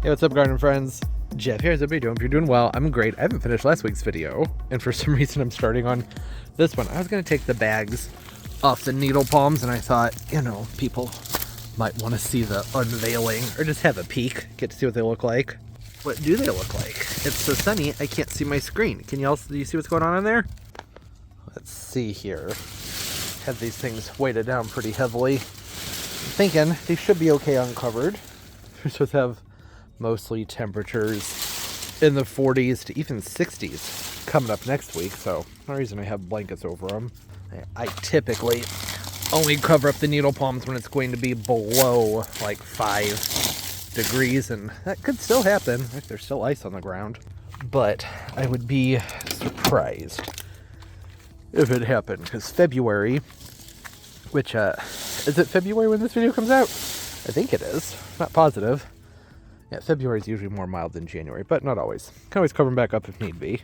Hey, what's up, garden friends? Jeff here. How's everybody doing? If you're doing well, I'm great. I haven't finished last week's video, and for some reason I'm starting on this one. I was going to take the bags off the needle palms, and I thought, you know, people might want to see the unveiling, or just have a peek, get to see what they look like. What do they look like? It's so sunny, I can't see my screen. Do you see what's going on in there? Let's see here. Have these things weighted down pretty heavily. I'm thinking they should be okay uncovered. We're supposed to have mostly temperatures in the 40s to even 60s coming up next week, so no reason I have blankets over them. I typically only cover up the needle palms when it's going to be below like 5 degrees, and that could still happen if there's still ice on the ground, but I would be surprised if it happened, because February, which is it February when this video comes out? I think it is, not positive. Yeah, February is usually more mild than January, but not always. Can always cover them back up if need be.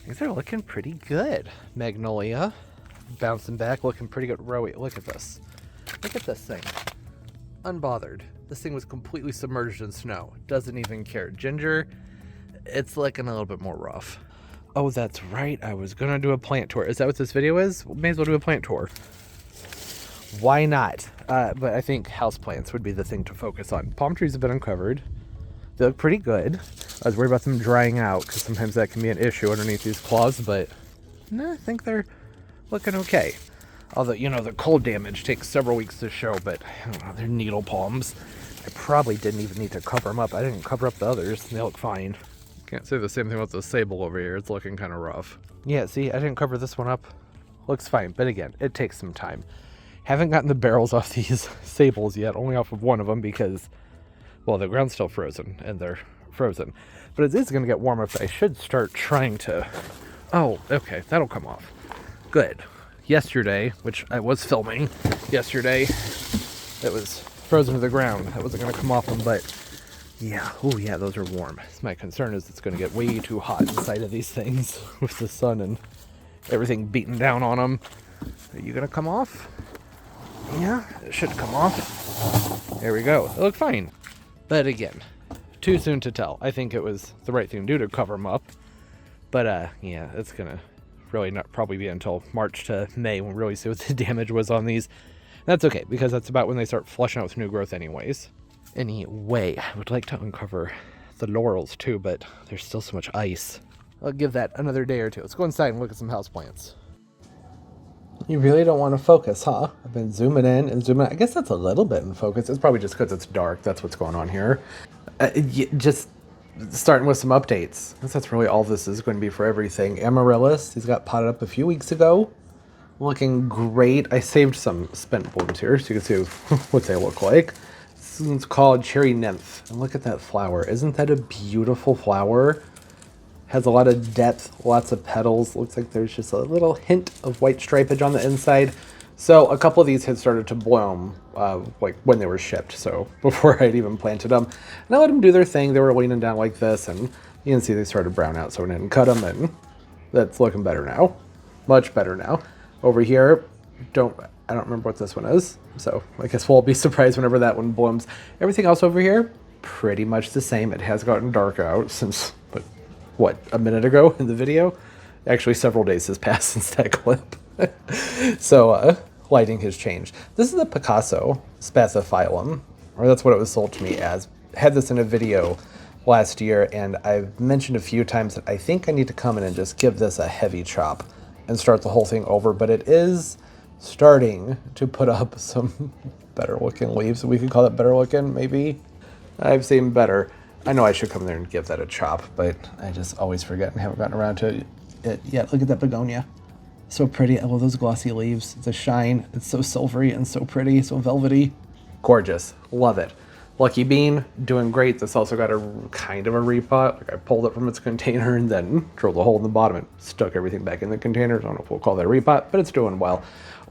Things are looking pretty good. Magnolia, bouncing back, looking pretty good. Rhode, look at this. Look at this thing. Unbothered. This thing was completely submerged in snow. Doesn't even care. Ginger, it's looking a little bit more rough. Oh, that's right. I was going to do a plant tour. Is that what this video is? May as well do a plant tour. Why not? But I think houseplants would be the thing to focus on. Palm trees have been uncovered. They look pretty good. I was worried about them drying out because sometimes that can be an issue underneath these claws, but no, I think they're looking okay. Although, you know, the cold damage takes several weeks to show, but I don't know, they're needle palms. I probably didn't even need to cover them up. I didn't cover up the others. They look fine. Can't say the same thing with the sable over here. It's looking kind of rough. Yeah, see, I didn't cover this one up. Looks fine, but again, it takes some time. Haven't gotten the barrels off these sables yet, only off of one of them because, well, the ground's still frozen, and they're frozen. But it is going to get warm enough that I should start trying to... Oh, okay, that'll come off. Good. Yesterday, which I was filming yesterday, it was frozen to the ground. That wasn't going to come off them, but yeah. Oh, yeah, those are warm. My concern is it's going to get way too hot inside of these things with the sun and everything beating down on them. Are you going to come off? Yeah, it should come off. There we go. They look fine. But again, too soon to tell. I think it was the right thing to do to cover them up. But yeah, it's going to really not probably be until March to May when we really see what the damage was on these. That's okay, because that's about when they start flushing out with new growth anyways. Anyway, I would like to uncover the laurels too, but there's still so much ice. I'll give that another day or two. Let's go inside and look at some houseplants. You really don't want to focus, huh? I've been zooming in and zooming out. I guess that's a little bit in focus. It's probably just because it's dark. That's what's going on here. Just starting with some updates. That's really all this is going to be for everything. Amaryllis, these got potted up a few weeks ago. Looking great. I saved some spent blooms here so you can see what they look like. This one's called Cherry Nymph. And look at that flower. Isn't that a beautiful flower? Has a lot of depth, lots of petals. Looks like there's just a little hint of white stripage on the inside. So a couple of these had started to bloom like when they were shipped, so before I'd even planted them. And I let them do their thing. They were leaning down like this, and you can see they started brown out, so I didn't cut them, and that's looking better now. Much better now. Over here, I don't remember what this one is, so I guess we'll be surprised whenever that one blooms. Everything else over here, pretty much the same. It has gotten dark out since... what, a minute ago in the video? Actually, several days has passed since that clip. So, lighting has changed. This is a Picasso spathiphyllum, or that's what it was sold to me as. Had this in a video last year, and I've mentioned a few times that I think I need to come in and just give this a heavy chop and start the whole thing over, but it is starting to put up some better looking leaves. We could call it better looking, maybe. I've seen better. I know I should come there and give that a chop, but I just always forget and haven't gotten around to it yet. Look at that begonia. So pretty. I love those glossy leaves. It's a shine. It's so silvery and so pretty, so velvety. Gorgeous. Love it. Lucky Bean, doing great. This also got a kind of a repot. Like I pulled it from its container and then drilled a hole in the bottom and stuck everything back in the container. I don't know if we'll call that a repot, but it's doing well.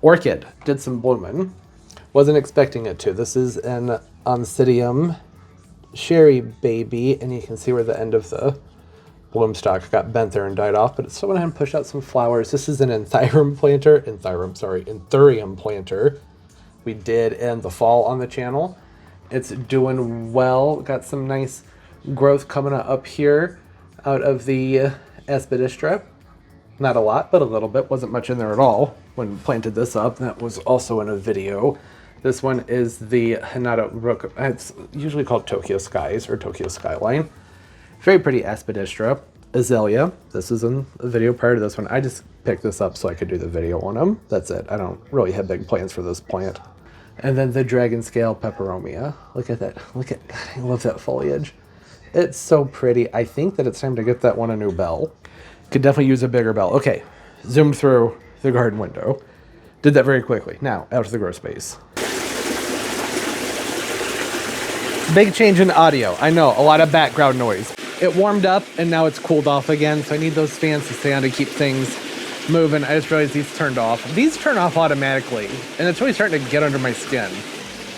Orchid did some blooming. Wasn't expecting it to. This is an Oncidium Sherry Baby, and you can see where the end of the bloom stalk got bent there and died off, but it still went ahead and pushed out some flowers. This is an Anthurium planter we did in the fall on the channel. It's doing well. Got some nice growth coming up here out of the Aspidistra. Not a lot, but a little bit. Wasn't much in there at all when planted this up. That was also in a video. This one is the Hinata Rook. It's usually called Tokyo Skies or Tokyo Skyline. Very pretty Aspidistra. Azalea. This is in a video prior to this one. I just picked this up so I could do the video on them. That's it. I don't really have big plans for this plant. And then the Dragon Scale Peperomia. Look at that. Look at, I love that foliage. It's so pretty. I think that it's time to get that one a new bell. Could definitely use a bigger bell. Okay, zoomed through the garden window. Did that very quickly. Now, out to the grow space. Big change in audio. I know, a lot of background noise. It warmed up and now it's cooled off again, so I need those fans to stay on to keep things moving. I just realized these turned off. These turn off automatically, and it's really starting to get under my skin.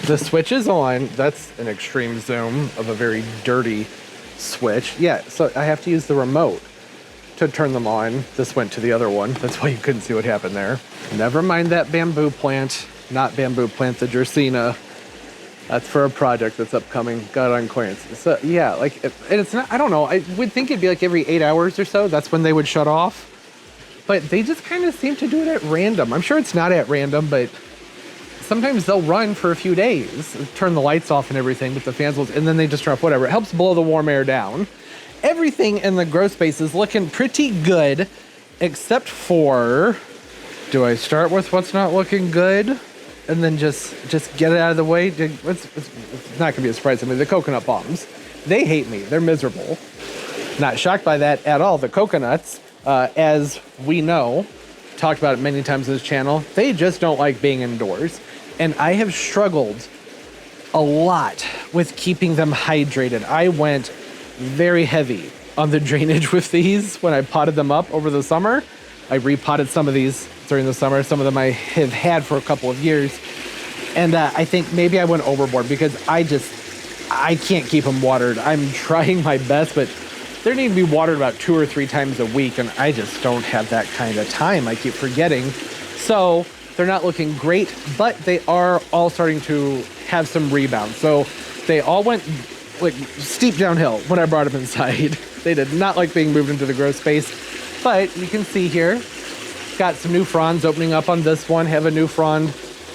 The switch is on. That's an extreme zoom of a very dirty switch. Yeah, so I have to use the remote to turn them on. This went to the other one. That's why you couldn't see what happened there. Never mind that bamboo plant. Not bamboo plant, the Jersina. That's for a project that's upcoming. Got it on clearance. So yeah, like, and it's not, I don't know. I would think it'd be like every 8 hours or so. That's when they would shut off. But they just kind of seem to do it at random. I'm sure it's not at random, but sometimes they'll run for a few days, turn the lights off and everything, but the fans will, and then they just turn off, whatever. It helps blow the warm air down. Everything in the grow space is looking pretty good, except for, do I start with what's not looking good? And then just get it out of the way? It's not gonna be a surprise to me. The coconut palms, they hate me. They're miserable. Not shocked by that at all. The coconuts, as we know, talked about it many times on this channel, they just don't like being indoors. And I have struggled a lot with keeping them hydrated. I went very heavy on the drainage with these when I potted them up over the summer. I repotted some of these during the summer. Some of them I have had for a couple of years. And I think maybe I went overboard because I can't keep them watered. I'm trying my best, but they need to be watered about 2 or 3 times a week, and I just don't have that kind of time. I keep forgetting. So they're not looking great, but they are all starting to have some rebound. So they all went like steep downhill when I brought them inside. They did not like being moved into the grow space, but you can see here, got some new fronds opening up on this one, have a new frond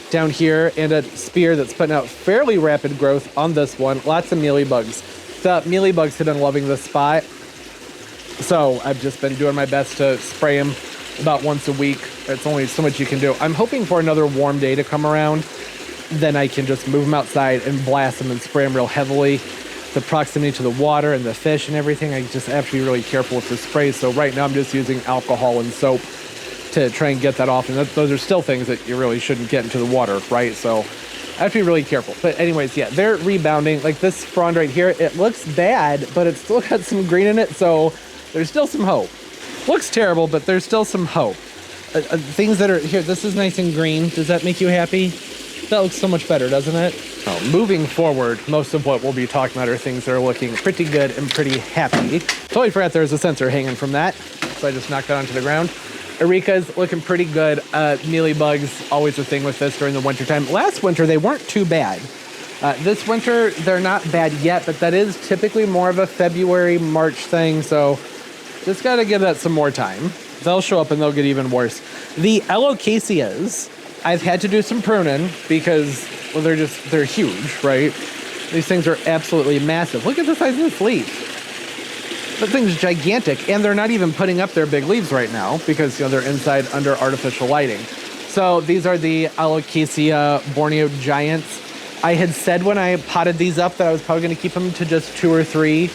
down here, and a spear that's putting out fairly rapid growth on this one. Lots of mealybugs. The mealybugs have been loving this spot, so I've just been doing my best to spray them about once a week. It's only so much you can do. I'm hoping for another warm day to come around. Then I can just move them outside and blast them and spray them real heavily. The proximity to the water and the fish and everything, I just have to be really careful with the sprays. So right now I'm just using alcohol and soap to try and get that off. And those are still things that you really shouldn't get into the water, right? So I have to be really careful. But anyways, yeah, they're rebounding. Like this frond right here, it looks bad, but it's still got some green in it. So there's still some hope. Looks terrible, but there's still some hope. Things that are here, this is nice and green. Does that make you happy? That looks so much better, doesn't it? Oh, moving forward, most of what we'll be talking about are things that are looking pretty good and pretty happy. Totally forgot there was a sensor hanging from that, so I just knocked that onto the ground. Erica's looking pretty good. Mealybugs, always a thing with this during the winter time. Last winter, they weren't too bad. This winter, they're not bad yet, but that is typically more of a February, March thing, so just gotta give that some more time. They'll show up and they'll get even worse. The Alocasias, I've had to do some pruning because, well, they're huge, right? These things are absolutely massive. Look at the size of this leaf. That thing's gigantic, and they're not even putting up their big leaves right now because, you know, they're inside under artificial lighting. So these are the Alocasia Borneo Giants. I had said when I potted these up that I was probably going to keep them to just 2 or 3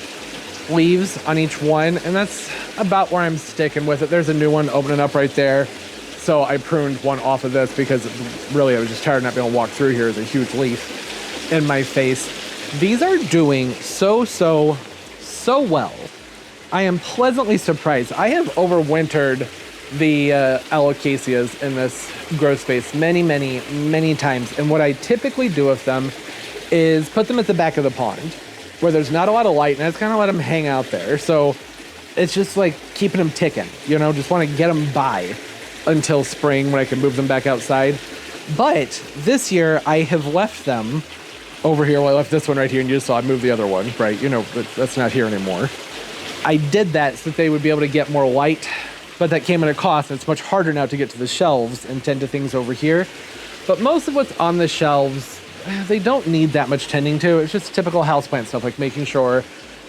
leaves on each one, and that's about where I'm sticking with it. There's a new one opening up right there. So I pruned one off of this because really I was just tired of not being able to walk through here. There's a huge leaf in my face. These are doing so well. I am pleasantly surprised. I have overwintered the Alocasias in this grow space many times. And what I typically do with them is put them at the back of the pond where there's not a lot of light, and I just kind of let them hang out there. So it's just like keeping them ticking, you know, just want to get them by until spring when I can move them back outside. But this year I have left them over here. Well, I left this one right here, and you just saw I moved the other one, right? You know, that's not here anymore. I did that so that they would be able to get more light, but that came at a cost, and it's much harder now to get to the shelves and tend to things over here. But most of what's on the shelves, they don't need that much tending to. It's just typical houseplant stuff, like making sure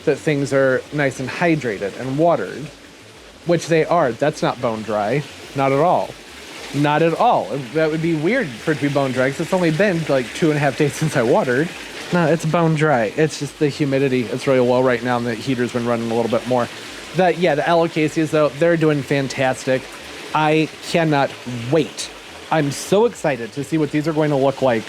that things are nice and hydrated and watered, which they are. That's not bone dry, not at all. Not at all. That would be weird for it to be bone dry, because it's only been like 2.5 days since I watered. No, it's bone dry. It's just the humidity. It's really low right now, and the heater's been running a little bit more. The Alocasias, though, they're doing fantastic. I cannot wait. I'm so excited to see what these are going to look like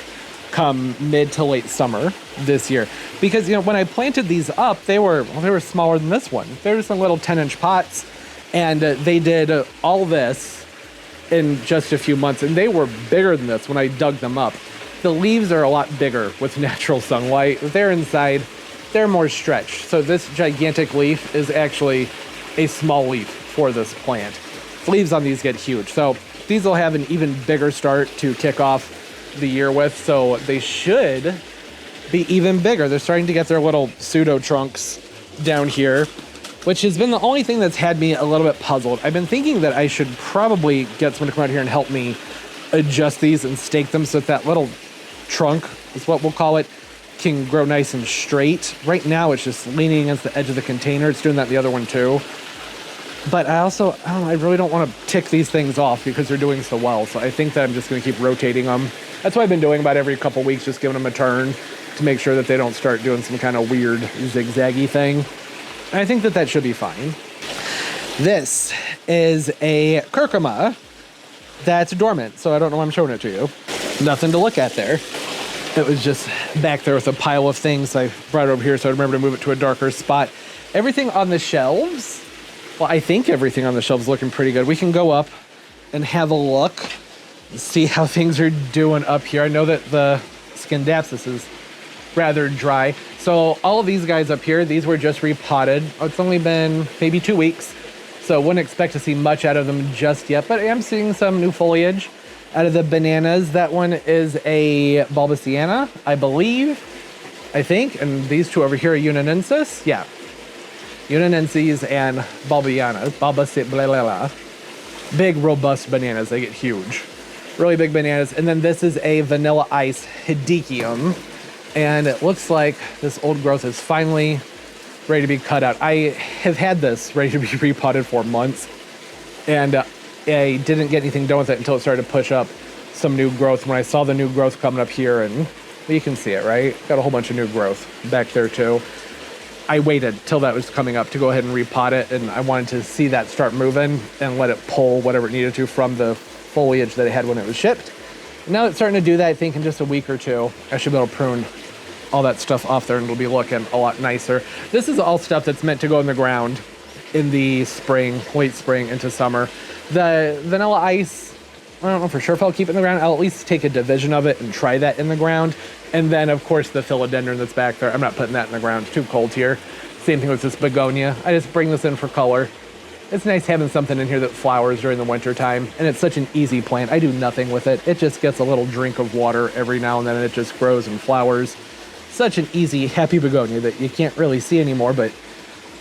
come mid to late summer this year. Because, you know, when I planted these up, they were smaller than this one. They were some little 10-inch pots, and they did all this in just a few months, and they were bigger than this when I dug them up. The leaves are a lot bigger with natural sunlight. They're inside, they're more stretched. So this gigantic leaf is actually a small leaf for this plant. Leaves on these get huge. So these will have an even bigger start to kick off the year with. So they should be even bigger. They're starting to get their little pseudo trunks down here, which has been the only thing that's had me a little bit puzzled. I've been thinking that I should probably get someone to come out here and help me adjust these and stake them so that little trunk is what we'll call it can grow nice and straight. Right now it's just leaning against the edge of the container. It's doing that the other one too. But I really don't want to tick these things off because they're doing so well. So I think that I'm just going to keep rotating them. That's what I've been doing about every couple weeks, just giving them a turn to make sure that they don't start doing some kind of weird zigzaggy thing. And I think that that should be fine. This is a curcuma that's dormant, so I don't know why I'm showing it to you. Nothing to look at there. It was just back there with a pile of things. I brought it over here so I remember to move it to a darker spot. Everything on the shelves, well, I think everything on the shelves is looking pretty good. We can go up and have a look, see how things are doing up here. I know that the Scindapsus is rather dry. So all of these guys up here, these were just repotted. It's only been maybe 2 weeks, so wouldn't expect to see much out of them just yet, but I am seeing some new foliage out of the bananas. That one is a Bulbosiana, I think, and these two over here are Unanensis. Yeah, Unanenses and Bulbianas, big, robust bananas. They get huge, really big bananas. And then this is a Vanilla Ice Hedychium, and it looks like this old growth is finally ready to be cut out. I have had this ready to be repotted for months, and I didn't get anything done with it until it started to push up some new growth. When I saw the new growth coming up here, and well, you can see it, right? Got a whole bunch of new growth back there too. I waited till that was coming up to go ahead and repot it, and I wanted to see that start moving and let it pull whatever it needed to from the foliage that it had when it was shipped. Now it's starting to do that. I think in just a week or two, I should be able to prune all that stuff off there, and it'll be looking a lot nicer. This is all stuff that's meant to go in the ground in the spring, late spring into summer. The Vanilla Ice, I don't know for sure if I'll keep it in the ground. I'll at least take a division of it and try that in the ground. And then, of course, the philodendron that's back there, I'm not putting that in the ground. It's too cold here. Same thing with this begonia. I just bring this in for color. It's nice having something in here that flowers during the winter time, and it's such an easy plant. I do nothing with it. It just gets a little drink of water every now and then, and it just grows and flowers. Such an easy, happy begonia that you can't really see anymore, but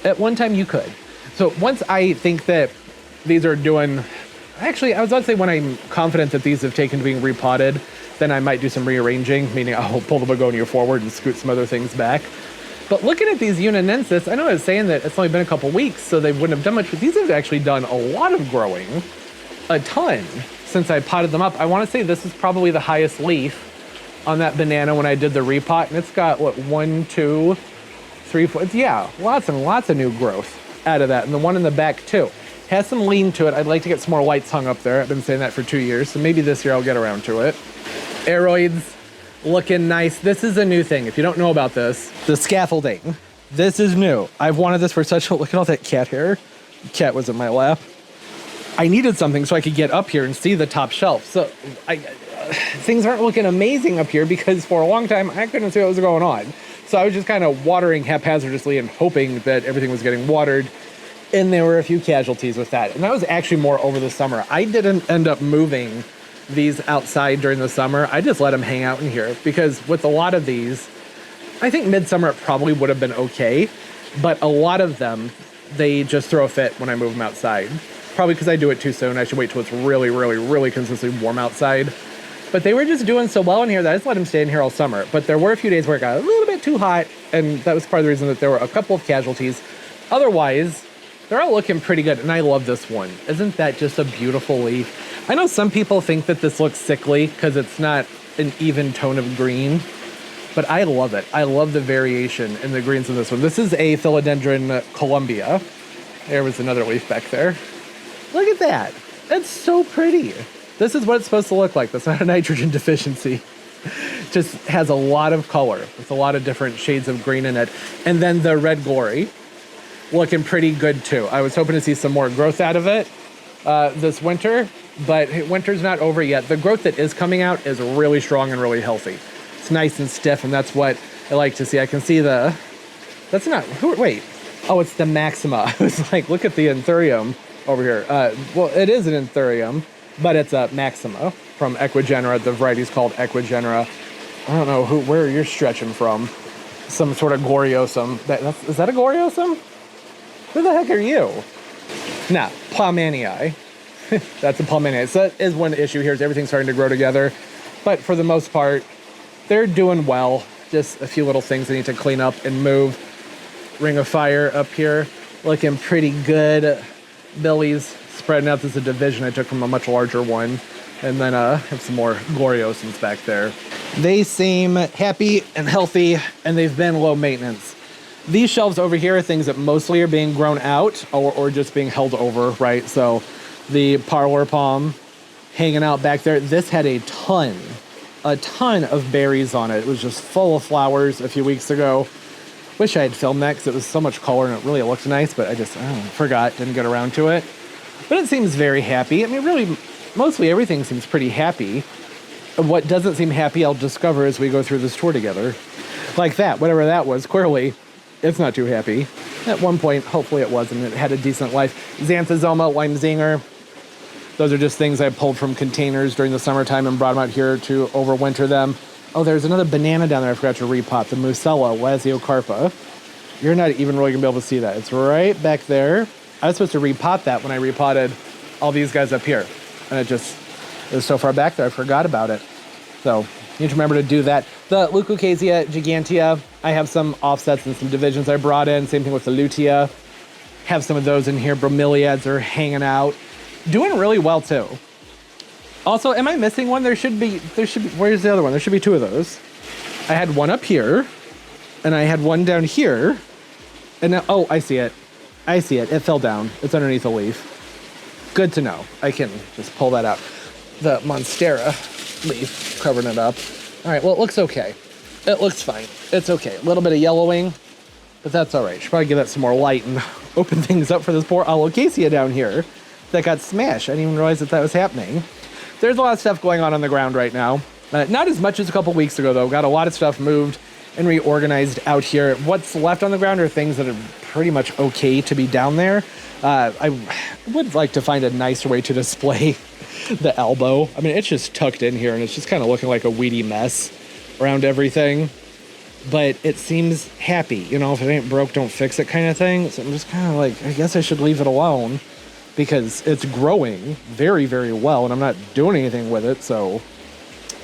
at one time you could. So once I think that these are doing, actually, I was about to say when I'm confident that these have taken to being repotted, then I might do some rearranging, meaning I'll pull the begonia forward and scoot some other things back. But looking at these Unanensis, I know I was saying that it's only been a couple weeks, so they wouldn't have done much, but these have actually done a lot of growing, a ton, since I potted them up. I want to say this is probably the highest leaf on that banana when I did the repot, and it's got, what, 1, 2, 3, 4, yeah, lots and lots of new growth out of that. And the one in the back, too. Has some lean to it. I'd like to get some more lights hung up there. I've been saying that for 2 years, so maybe this year I'll get around to it. Aroids, looking nice. This is a new thing. If you don't know about this, the scaffolding. This is new. I've wanted this for such a, look at all that cat hair. The cat was in my lap. I needed something so I could get up here and see the top shelf. So things aren't looking amazing up here because for a long time I couldn't see what was going on. So I was just kind of watering haphazardly and hoping that everything was getting watered. And there were a few casualties with that. And that was actually more over the summer. I didn't end up moving these outside during the summer, I just let them hang out in here, because with a lot of these, I think midsummer it probably would have been okay, but a lot of them, they just throw a fit when I move them outside. Probably because I do it too soon. I should wait till it's really, really, really consistently warm outside. But they were just doing so well in here that I just let them stay in here all summer. But there were a few days where it got a little bit too hot, and that was part of the reason that there were a couple of casualties. Otherwise, they're all looking pretty good, and I love this one. Isn't that just a beautiful leaf? I know some people think that this looks sickly because it's not an even tone of green, but I love it. I love the variation in the greens of this one. This is a Philodendron Columbia. There was another leaf back there. Look at that. That's so pretty. This is what it's supposed to look like. That's not a nitrogen deficiency. Just has a lot of color with a lot of different shades of green in it. And then the Red Glory, looking pretty good too. I was hoping to see some more growth out of it this winter, but winter's not over yet. The growth that is coming out is really strong and really healthy. It's nice and stiff, and that's what I like to see. I can see the, that's not, wait. Oh, it's the Maxima. I was like, look at the Anthurium over here. Well, it is an Anthurium, but it's a Maxima from Equigenera. The variety is called Equigenera. I don't know where you're stretching from. Some sort of Gloriosum. Is that a Gloriosum? Who the heck are you? Nah, Palmanii. That's a Palmanii. So that is one issue here, is everything's starting to grow together. But for the most part, they're doing well. Just a few little things they need to clean up and move. Ring of Fire up here, looking pretty good. Billy's spreading out. This is a division I took from a much larger one. And then have some more Gloriosums back there. They seem happy and healthy, and they've been low maintenance. These shelves over here are things that mostly are being grown out or just being held over, right? So the parlor palm hanging out back there. This had a ton of berries on it. It was just full of flowers a few weeks ago. Wish I had filmed that because it was so much color and it really looked nice, but I just forgot, didn't get around to it. But it seems very happy. I mean, really, mostly everything seems pretty happy. What doesn't seem happy, I'll discover as we go through this tour together. Like that, whatever that was, clearly, it's not too happy. At one point, hopefully it was, and it had a decent life. Xanthosoma, Weimsinger. Those are just things I pulled from containers during the summertime and brought them out here to overwinter them. Oh, there's another banana down there I forgot to repot, the Musella Lasiocarpa. You're not even really gonna be able to see that. It's right back there. I was supposed to repot that when I repotted all these guys up here. And it was so far back there, I forgot about it. So you need to remember to do that. The Leucocasia gigantea, I have some offsets and some divisions I brought in. Same thing with the Lutea. Have some of those in here. Bromeliads are hanging out. Doing really well too. Also, am I missing one? There should be, where's the other one? There should be two of those. I had one up here, and I had one down here. And now, oh, I see it. I see it. It fell down. It's underneath a leaf. Good to know. I can just pull that out. The Monstera leaf covering it up. All right, well, it looks okay. It looks fine. It's okay. A little bit of yellowing, but that's all right. Should probably give that some more light and open things up for this poor Alocasia down here that got smashed. I didn't even realize that was happening. There's a lot of stuff going on the ground right now. Not as much as a couple weeks ago, though. Got a lot of stuff moved and reorganized out here. What's left on the ground are things that are pretty much okay to be down there. I would like to find a nicer way to display the elbow. I mean, it's just tucked in here, and it's just kind of looking like a weedy mess around everything. But it seems happy. You know, if it ain't broke, don't fix it kind of thing. So I'm just kind of like, I guess I should leave it alone, because it's growing very, very well, and I'm not doing anything with it, so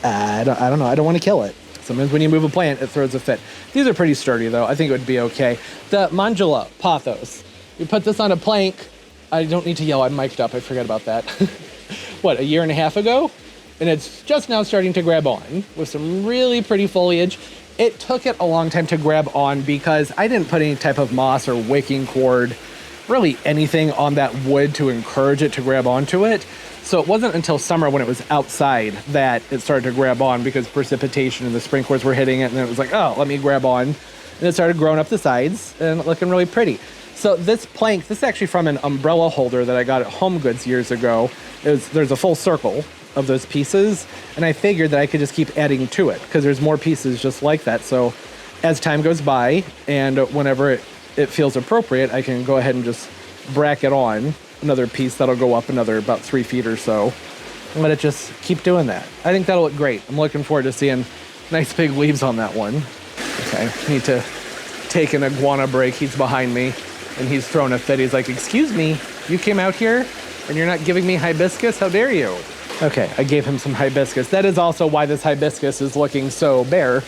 I don't know. I don't want to kill it. Sometimes when you move a plant, it throws a fit. These are pretty sturdy, though. I think it would be okay. The Mandula Pothos. We put this on a plank. I don't need to yell. I'm mic'd up. I forgot about that. What, a year and a half ago? And it's just now starting to grab on with some really pretty foliage. It took it a long time to grab on because I didn't put any type of moss or wicking cord, really anything on that wood to encourage it to grab onto it. So it wasn't until summer when it was outside that it started to grab on because precipitation and the sprinklers were hitting it, and then it was like, oh, let me grab on. And it started growing up the sides and looking really pretty. So this plank, this is actually from an umbrella holder that I got at Home Goods years ago. There's a full circle of those pieces, and I figured that I could just keep adding to it because there's more pieces just like that. So as time goes by and whenever it feels appropriate, I can go ahead and just bracket on another piece that'll go up another about 3 feet or so. and let it just keep doing that. I think that'll look great. I'm looking forward to seeing nice big leaves on that one. Okay, need to take an iguana break. He's behind me and he's throwing a fit. He's like, excuse me, you came out here and you're not giving me hibiscus? How dare you? Okay, I gave him some hibiscus. That is also why this hibiscus is looking so bare,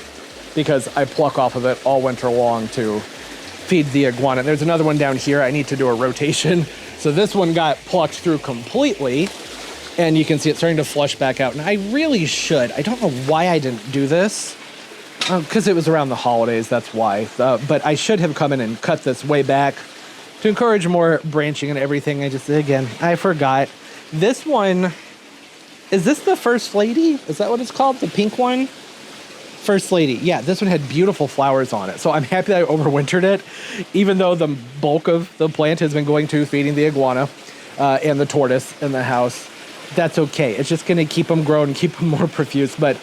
because I pluck off of it all winter long to feed the iguana. There's another one down here. I need to do a rotation. So this one got plucked through completely, and you can see it starting to flush back out. And I really should. I don't know why I didn't do this, because it was around the holidays, that's why. But I should have come in and cut this way back to encourage more branching and everything. I forgot. This one, is this the First Lady? Is that what it's called? The pink one? First Lady. Yeah, this one had beautiful flowers on it. So I'm happy that I overwintered it, even though the bulk of the plant has been going to feeding the iguana and the tortoise in the house. That's okay. It's just going to keep them growing, keep them more profuse. But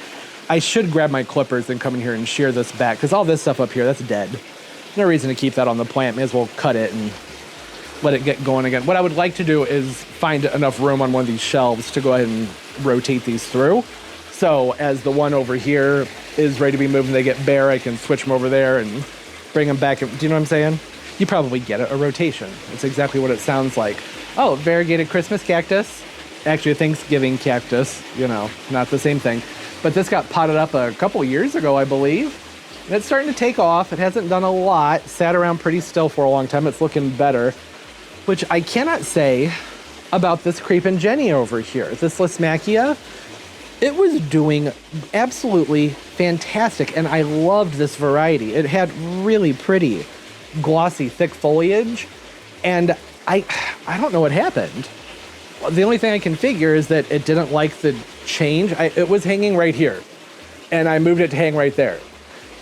I should grab my clippers and come in here and shear this back, because all this stuff up here, that's dead. No reason to keep that on the plant. May as well cut it and let it get going again. What I would like to do is find enough room on one of these shelves to go ahead and rotate these through. So as the one over here is ready to be moved and they get bare, I can switch them over there and bring them back. Do you know what I'm saying? You probably get it, a rotation. It's exactly what it sounds like. Oh, variegated Christmas cactus. Actually, a Thanksgiving cactus, you know, not the same thing. But this got potted up a couple years ago, I believe. And it's starting to take off. It hasn't done a lot. Sat around pretty still for a long time. It's looking better, which I cannot say about this Creepin' Jenny over here. This Lismachia, it was doing absolutely fantastic, and I loved this variety. It had really pretty, glossy, thick foliage, and I don't know what happened. The only thing I can figure is that it didn't like the change. It was hanging right here, and I moved it to hang right there.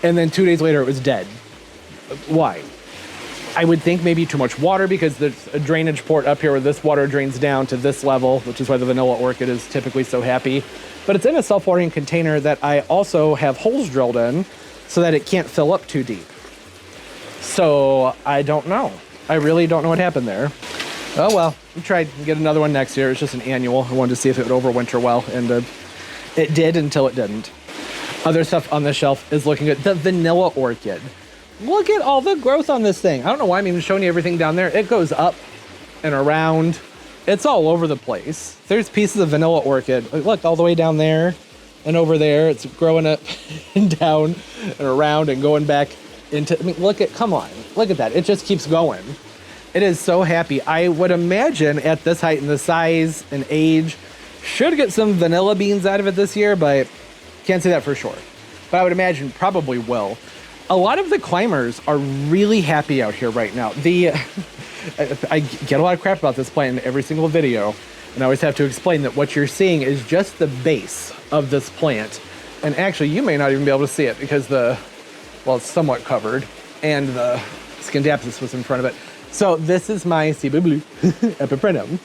And then 2 days later, it was dead. Why? I would think maybe too much water, because there's a drainage port up here where this water drains down to this level, which is why the vanilla orchid is typically so happy. But it's in a self-watering container that I also have holes drilled in so that it can't fill up too deep. So I don't know. I really don't know what happened there. Oh well, we tried to get another one next year. It's just an annual. I wanted to see if it would overwinter well, and it did until it didn't. Other stuff on the shelf is looking good. The vanilla orchid. Look at all the growth on this thing. I don't know why I'm even showing you everything down there. It goes up and around. It's all over the place. There's pieces of vanilla orchid. Look, all the way down there and over there. It's growing up and down and around and going back into, I mean, look at, come on. Look at that. It just keeps going. It is so happy. I would imagine at this height and the size and age, should get some vanilla beans out of it this year, but can't say that for sure. But I would imagine probably will. A lot of the climbers are really happy out here right now. I get a lot of crap about this plant in every single video, and I always have to explain that what you're seeing is just the base of this plant. And actually, you may not even be able to see it because well, it's somewhat covered, and the Scindapsus was in front of it. So this is my Cebu Blue Epiprinum.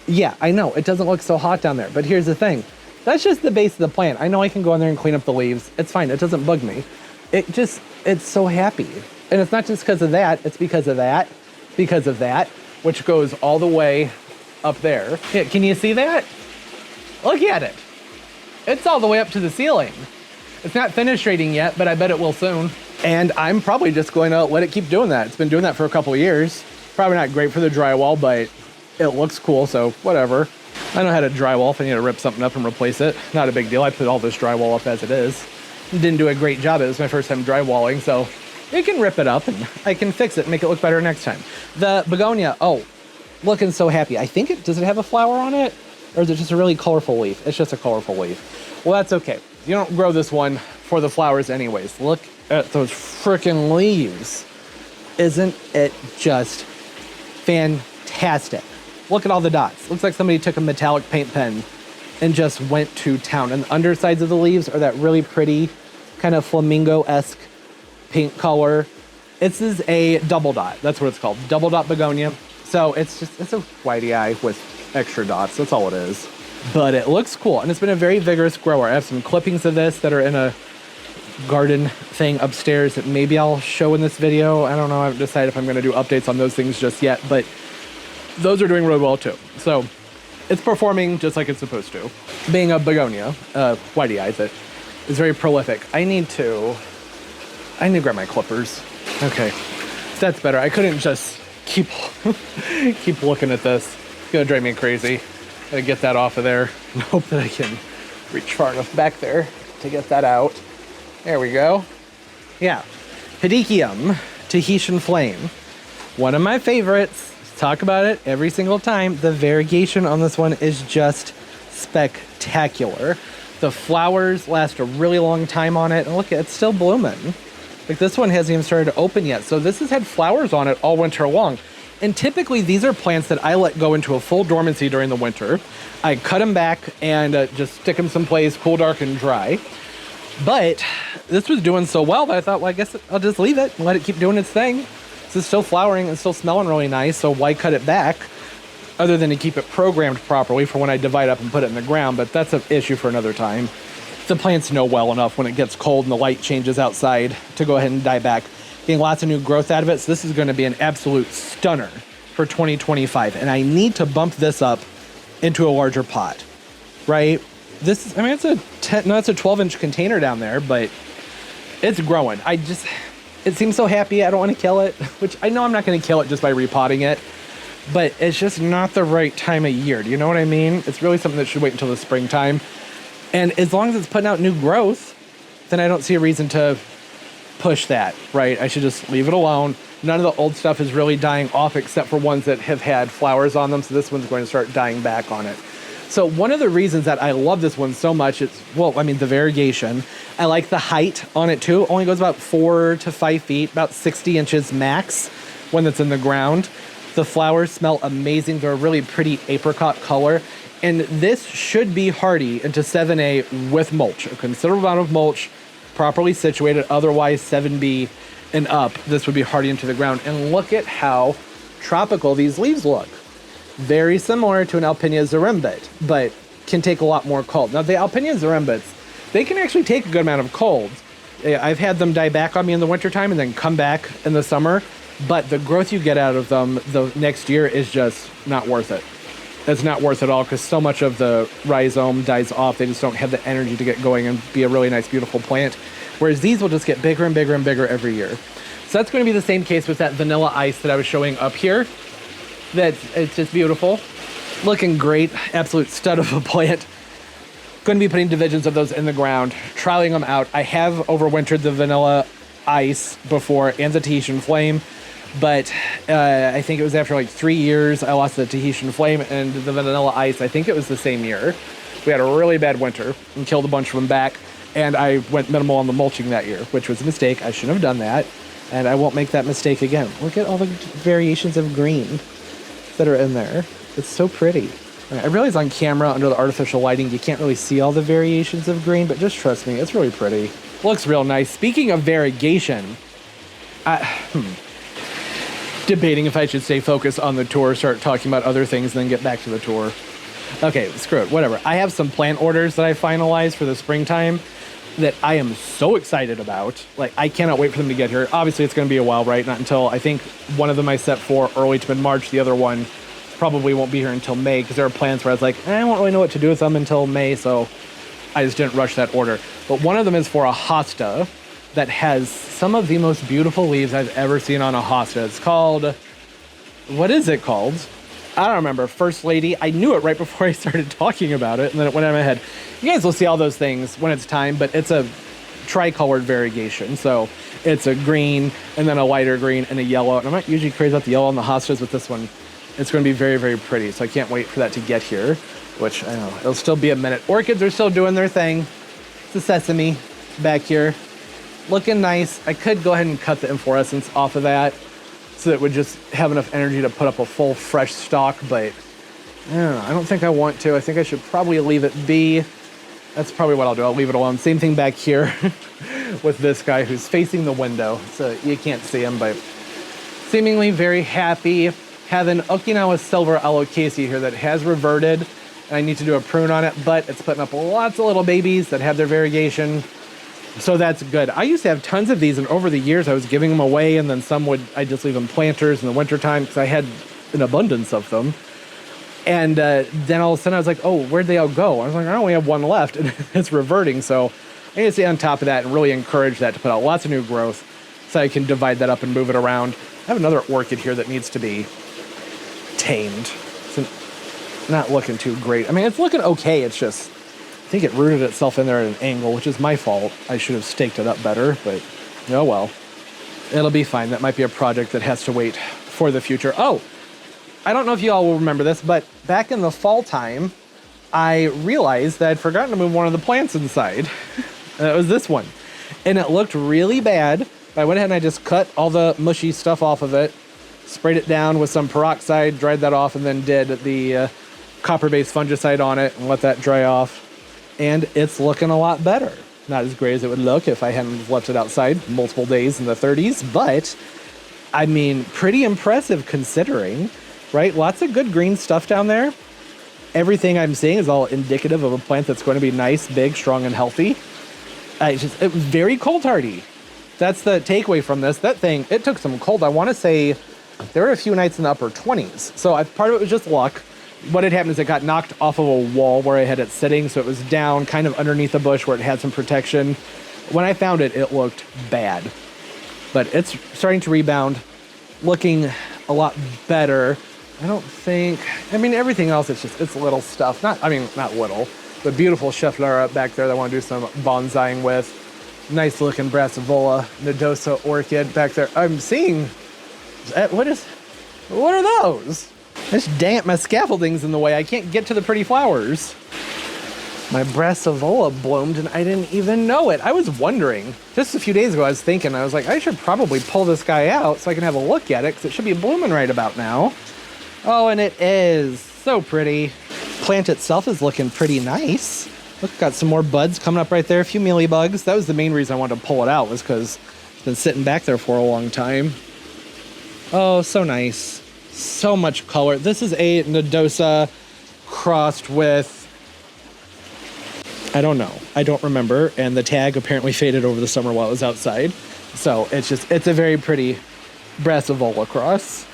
Yeah, I know, it doesn't look so hot down there, but here's the thing. That's just the base of the plant. I know I can go in there and clean up the leaves. It's fine, it doesn't bug me. It's so happy. And it's not just because of that, it's because of that, which goes all the way up there. Yeah, can you see that? Look at it. It's all the way up to the ceiling. It's not fenestrating yet, but I bet it will soon. And I'm probably just going to let it keep doing that. It's been doing that for a couple of years. Probably not great for the drywall, but it looks cool, so whatever. I know how to drywall if I need to rip something up and replace it. Not a big deal. I put all this drywall up as it is. Didn't do a great job. It was my first time drywalling, so you can rip it up and I can fix it and make it look better next time. The begonia, oh, looking so happy. I think does it have a flower on it? Or is it just a really colorful leaf? It's just a colorful leaf. Well, that's okay. You don't grow this one for the flowers anyways. Look at those freaking leaves. Isn't it just fantastic? Look at all the dots. Looks like somebody took a metallic paint pen and just went to town. And the undersides of the leaves are that really pretty kind of flamingo-esque pink color. This is a double dot. That's what it's called. Double dot begonia. So it's a whitey eye with extra dots. That's all it is. But it looks cool. And it's been a very vigorous grower. I have some clippings of this that are in a garden thing upstairs that maybe I'll show in this video. I don't know. I haven't decided if I'm going to do updates on those things just yet. But those are doing really well too. So it's performing just like it's supposed to. Being a begonia, whitey eyes, it is very prolific. I need to grab my clippers. Okay, that's better. I couldn't just keep looking at this. It's gonna drive me crazy. Gotta get that off of there and hope that I can reach far enough back there to get that out. There we go. Yeah, Pedicium, Tahitian Flame. One of my favorites. Talk about it every single time. The variegation on this one is just spectacular. The flowers last a really long time on it. And look, it's still blooming. Like this one hasn't even started to open yet. So this has had flowers on it all winter long. And typically these are plants that I let go into a full dormancy during the winter. I cut them back and just stick them someplace cool, dark, and dry. But this was doing so well that I thought, well, I guess I'll just leave it and let it keep doing its thing. It's still flowering and still smelling really nice, so why cut it back other than to keep it programmed properly for when I divide up and put it in the ground? But that's an issue for another time. The plants know well enough when it gets cold and the light changes outside to go ahead and die back. Getting lots of new growth out of it, so this is going to be an absolute stunner for 2025. And I need to bump this up into a larger pot, right? This is, I mean, it's a 12-inch container down there, but it's growing. It seems so happy. I don't want to kill it, which I know I'm not going to kill it just by repotting it, but it's just not the right time of year. Do you know what I mean? It's really something that should wait until the springtime. And as long as it's putting out new growth, then I don't see a reason to push that, right? I should just leave it alone. None of the old stuff is really dying off except for ones that have had flowers on them. So this one's going to start dying back on it. So one of the reasons that I love this one so much, the variegation. I like the height on it too. It only goes about 4 to 5 feet, about 60 inches max when it's in the ground. The flowers smell amazing. They're a really pretty apricot color. And this should be hardy into 7A with mulch, a considerable amount of mulch, properly situated. Otherwise 7B and up, this would be hardy into the ground. And look at how tropical these leaves look. Very similar to an Alpinia Zarimbit, but can take a lot more cold. Now, the Alpinia Zarimbits, they can actually take a good amount of cold. I've had them die back on me in the wintertime and then come back in the summer, but the growth you get out of them the next year is just not worth it. It's not worth it at all because so much of the rhizome dies off. They just don't have the energy to get going and be a really nice, beautiful plant. Whereas these will just get bigger and bigger and bigger every year. So that's going to be the same case with that vanilla ice that I was showing up here. It's just beautiful. Looking great. Absolute stud of a plant. Going to be putting divisions of those in the ground, trialing them out. I have overwintered the vanilla ice before and the Tahitian flame, but I think it was after like 3 years I lost the Tahitian flame and the vanilla ice. I think it was the same year. We had a really bad winter and killed a bunch of them back, and I went minimal on the mulching that year, which was a mistake. I shouldn't have done that, and I won't make that mistake again. Look at all the variations of green that are in there. It's so pretty. I realize on camera under the artificial lighting you can't really see all the variations of green, but just trust me, it's really pretty. Looks real nice. Speaking of variegation, debating if I should stay focused on the tour, start talking about other things, and then get back to the tour. Okay, screw it, whatever. I have some plant orders that I finalized for the springtime that I am so excited about. Like, I cannot wait for them to get here. Obviously, it's going to be a while, right? Not until, I think, one of them I set for early to mid-March. The other one probably won't be here until May, because there are plants where I was like, I won't really know what to do with them until May, so I just didn't rush that order. But one of them is for a hosta that has some of the most beautiful leaves I've ever seen on a hosta. It's called, what is it called? I don't remember. First Lady. I knew it right before I started talking about it, and then it went out of my head. You guys will see all those things when it's time, but it's a tricolored variegation. So it's a green, and then a lighter green, and a yellow. And I'm not usually crazy about the yellow on the hostas, with this one, it's going to be very, very pretty. So I can't wait for that to get here, which I know, it'll still be a minute. Orchids are still doing their thing. It's a sesame back here. Looking nice. I could go ahead and cut the inflorescence off of that, so that it would just have enough energy to put up a full fresh stalk, but I don't know, I don't think I want to. I think I should probably leave it be. That's probably what I'll do. I'll leave it alone. Same thing back here with this guy who's facing the window, so you can't see him, but seemingly very happy. Have an Okinawa Silver Alocasia here that has reverted, and I need to do a prune on it, but it's putting up lots of little babies that have their variegation. So that's good. I used to have tons of these, and over the years I was giving them away, and then I just leave them planters in the wintertime because I had an abundance of them. And then all of a sudden I was like, oh, where'd they all go? I was like, I only have one left, and it's reverting. So I need to stay on top of that and really encourage that to put out lots of new growth so I can divide that up and move it around. I have another orchid here that needs to be tamed. It's not looking too great. I mean, it's looking okay. It's just, I think it rooted itself in there at an angle, which is my fault. I should have staked it up better, but oh well. It'll be fine. That might be a project that has to wait for the future. Oh, I don't know if you all will remember this, but back in the fall time, I realized that I'd forgotten to move one of the plants inside. It was this one. And it looked really bad. I went ahead and I just cut all the mushy stuff off of it, sprayed it down with some peroxide, dried that off, and then did the copper-based fungicide on it and let that dry off. And it's looking a lot better. Not as great as it would look if I hadn't left it outside multiple days in the 30s, but I mean, pretty impressive considering, right? Lots of good green stuff down there. Everything I'm seeing is all indicative of a plant that's going to be nice, big, strong, and healthy. It was very cold hardy. That's the takeaway from this. That thing, it took some cold. I want to say there were a few nights in the upper 20s. So part of it was just luck. What had happened is it got knocked off of a wall where I had it sitting. So it was down kind of underneath a bush where it had some protection. When I found it, it looked bad. But it's starting to rebound, looking a lot better. I don't think, I mean, everything else, it's little stuff. Not little, but beautiful Schefflera back there that I want to do some bonsaiing with. Nice looking Brassavola, Nodosa orchid back there. I'm seeing, what are those? This dang it, my scaffolding's in the way. I can't get to the pretty flowers. My Brassavola bloomed and I didn't even know it. I was wondering, just a few days ago I was thinking, I was like, I should probably pull this guy out so I can have a look at it because it should be blooming right about now. Oh, and it is so pretty. Plant itself is looking pretty nice. Look, got some more buds coming up right there. A few mealybugs. That was the main reason I wanted to pull it out, was because it's been sitting back there for a long time. Oh, so nice. So much color. This is a Nodosa crossed with, I don't know. I don't remember. And the tag apparently faded over the summer while it was outside. So it's a very pretty Brassavola cross.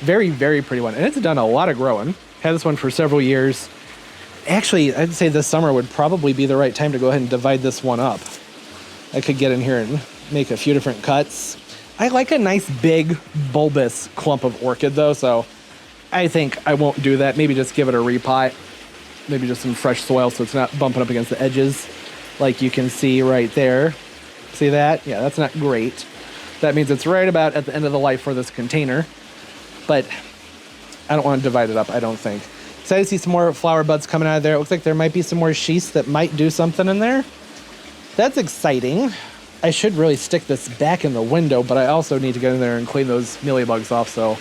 Very, very pretty one. And it's done a lot of growing. Had this one for several years. Actually, I'd say this summer would probably be the right time to go ahead and divide this one up. I could get in here and make a few different cuts. I like a nice big bulbous clump of orchid though, so I think I won't do that. Maybe just give it a repot. Maybe just some fresh soil so it's not bumping up against the edges like you can see right there. See that? Yeah, that's not great. That means it's right about at the end of the life for this container. But I don't want to divide it up, I don't think. Excited to see some more flower buds coming out of there. It looks like there might be some more sheaths that might do something in there. That's exciting. I should really stick this back in the window, but I also need to get in there and clean those mealybugs off, so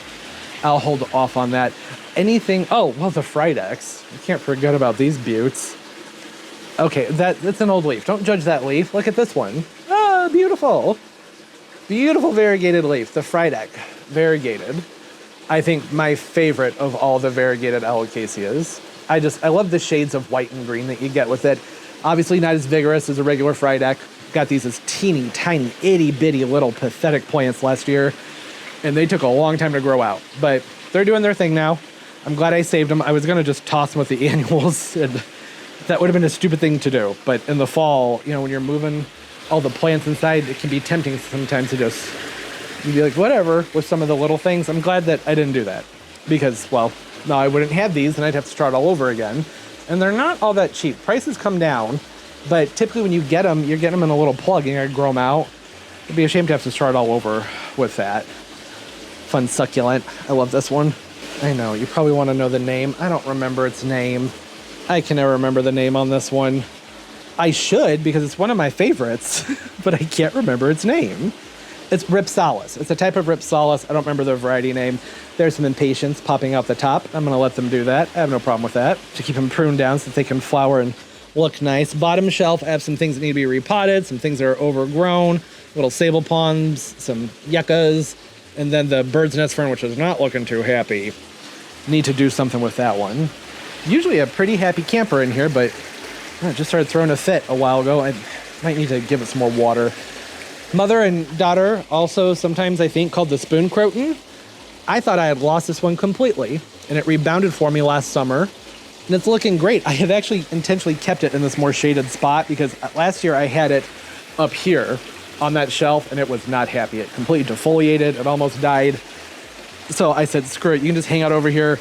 I'll hold off on that. Anything, oh, well, the Fridex. You can't forget about these beauts. Okay, that's an old leaf. Don't judge that leaf. Look at this one. Ah, beautiful. Beautiful variegated leaf, the Fridex, variegated. I think my favorite of all the variegated Alocasias. I love the shades of white and green that you get with it. Obviously not as vigorous as a regular Fridex. Got these as teeny tiny, itty bitty little pathetic plants last year, and they took a long time to grow out, but they're doing their thing now. I'm glad I saved them. I was gonna just toss them with the annuals, and that would have been a stupid thing to do. But in the fall, you know, when you're moving all the plants inside, it can be tempting sometimes to just be like, whatever, with some of the little things. I'm glad that I didn't do that because, well, no, I wouldn't have these and I'd have to start all over again. And they're not all that cheap. Prices come down, but typically when you get them, you're getting them in a little plug and you gotta grow them out. It'd be a shame to have to start all over with that. Fun succulent. I love this one. I know, you probably want to know the name. I don't remember its name. I can never remember the name on this one. I should, because it's one of my favorites, but I can't remember its name. It's Ripsalis. It's a type of Ripsalis. I don't remember the variety name. There's some impatiens popping out the top. I'm going to let them do that. I have no problem with that. To keep them pruned down so that they can flower and look nice. Bottom shelf, I have some things that need to be repotted, some things that are overgrown, little sable palms, some yuccas, and then the bird's nest fern, which is not looking too happy. Need to do something with that one. Usually a pretty happy camper in here, but I just started throwing a fit a while ago. I might need to give it some more water. Mother and daughter, also sometimes I think called the spoon croton. I thought I had lost this one completely. and it rebounded for me last summer. And it's looking great. I have actually intentionally kept it in this more shaded spot because last year I had it up here on that shelf and it was not happy. It completely defoliated. It almost died. So I said, screw it. You can just hang out over here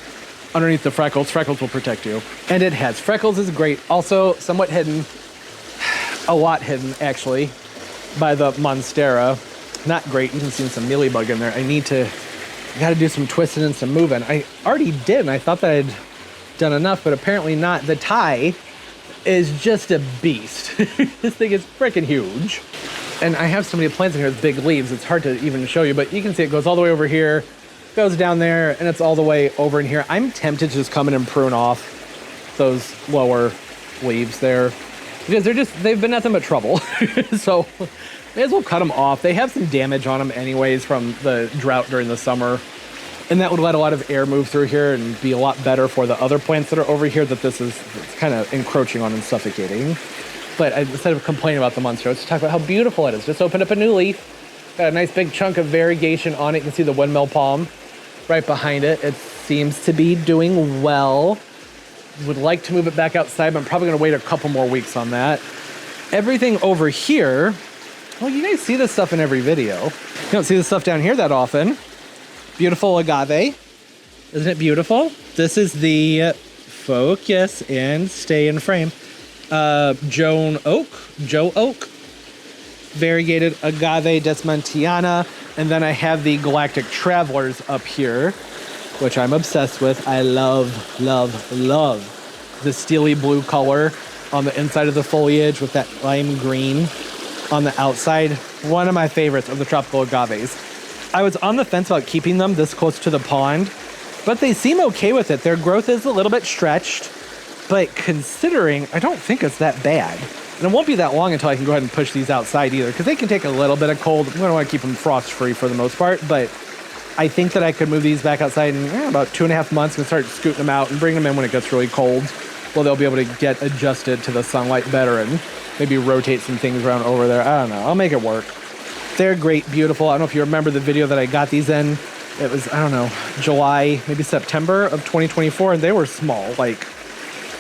underneath the freckles. Freckles will protect you. And it has. Freckles is great. Also somewhat hidden, a lot hidden actually, by the Monstera. Not great. You can see some mealybug in there. I got to do some twisting and some moving. I already did, and I thought that I'd done enough, but apparently not. The tie is just a beast. This thing is freaking huge. And I have so many plants in here with big leaves. It's hard to even show you, but you can see it goes all the way over here, goes down there, and it's all the way over in here. I'm tempted to just come in and prune off those lower leaves there because they've been nothing but trouble. So may as well cut them off. They have some damage on them anyways from the drought during the summer. And that would let a lot of air move through here and be a lot better for the other plants that are over here that this is kind of encroaching on and suffocating. But instead of complaining about the Monstera, let's talk about how beautiful it is. Just opened up a new leaf. Got a nice big chunk of variegation on it. You can see the windmill palm right behind it. It seems to be doing well. Would like to move it back outside, but I'm probably gonna wait a couple more weeks on that. Everything over here, well, you guys see this stuff in every video. You don't see this stuff down here that often. Beautiful agave. Isn't it beautiful? This is the focus and stay in frame. Joe Oak. Variegated agave desmontiana. And then I have the Galactic Travelers up here, which I'm obsessed with. I love, love, love the steely blue color on the inside of the foliage with that lime green on the outside. One of my favorites of the tropical agaves. I was on the fence about keeping them this close to the pond, but they seem okay with it. Their growth is a little bit stretched, but considering, I don't think it's that bad. And it won't be that long until I can go ahead and push these outside either, because they can take a little bit of cold. We don't want to keep them frost-free for the most part, but I think that I could move these back outside in about 2.5 months and start scooting them out and bring them in when it gets really cold. Well, they'll be able to get adjusted to the sunlight better and maybe rotate some things around over there. I don't know. I'll make it work. They're great, beautiful. I don't know if you remember the video that I got these in. It was, I don't know, July, maybe September of 2024, and they were small, like,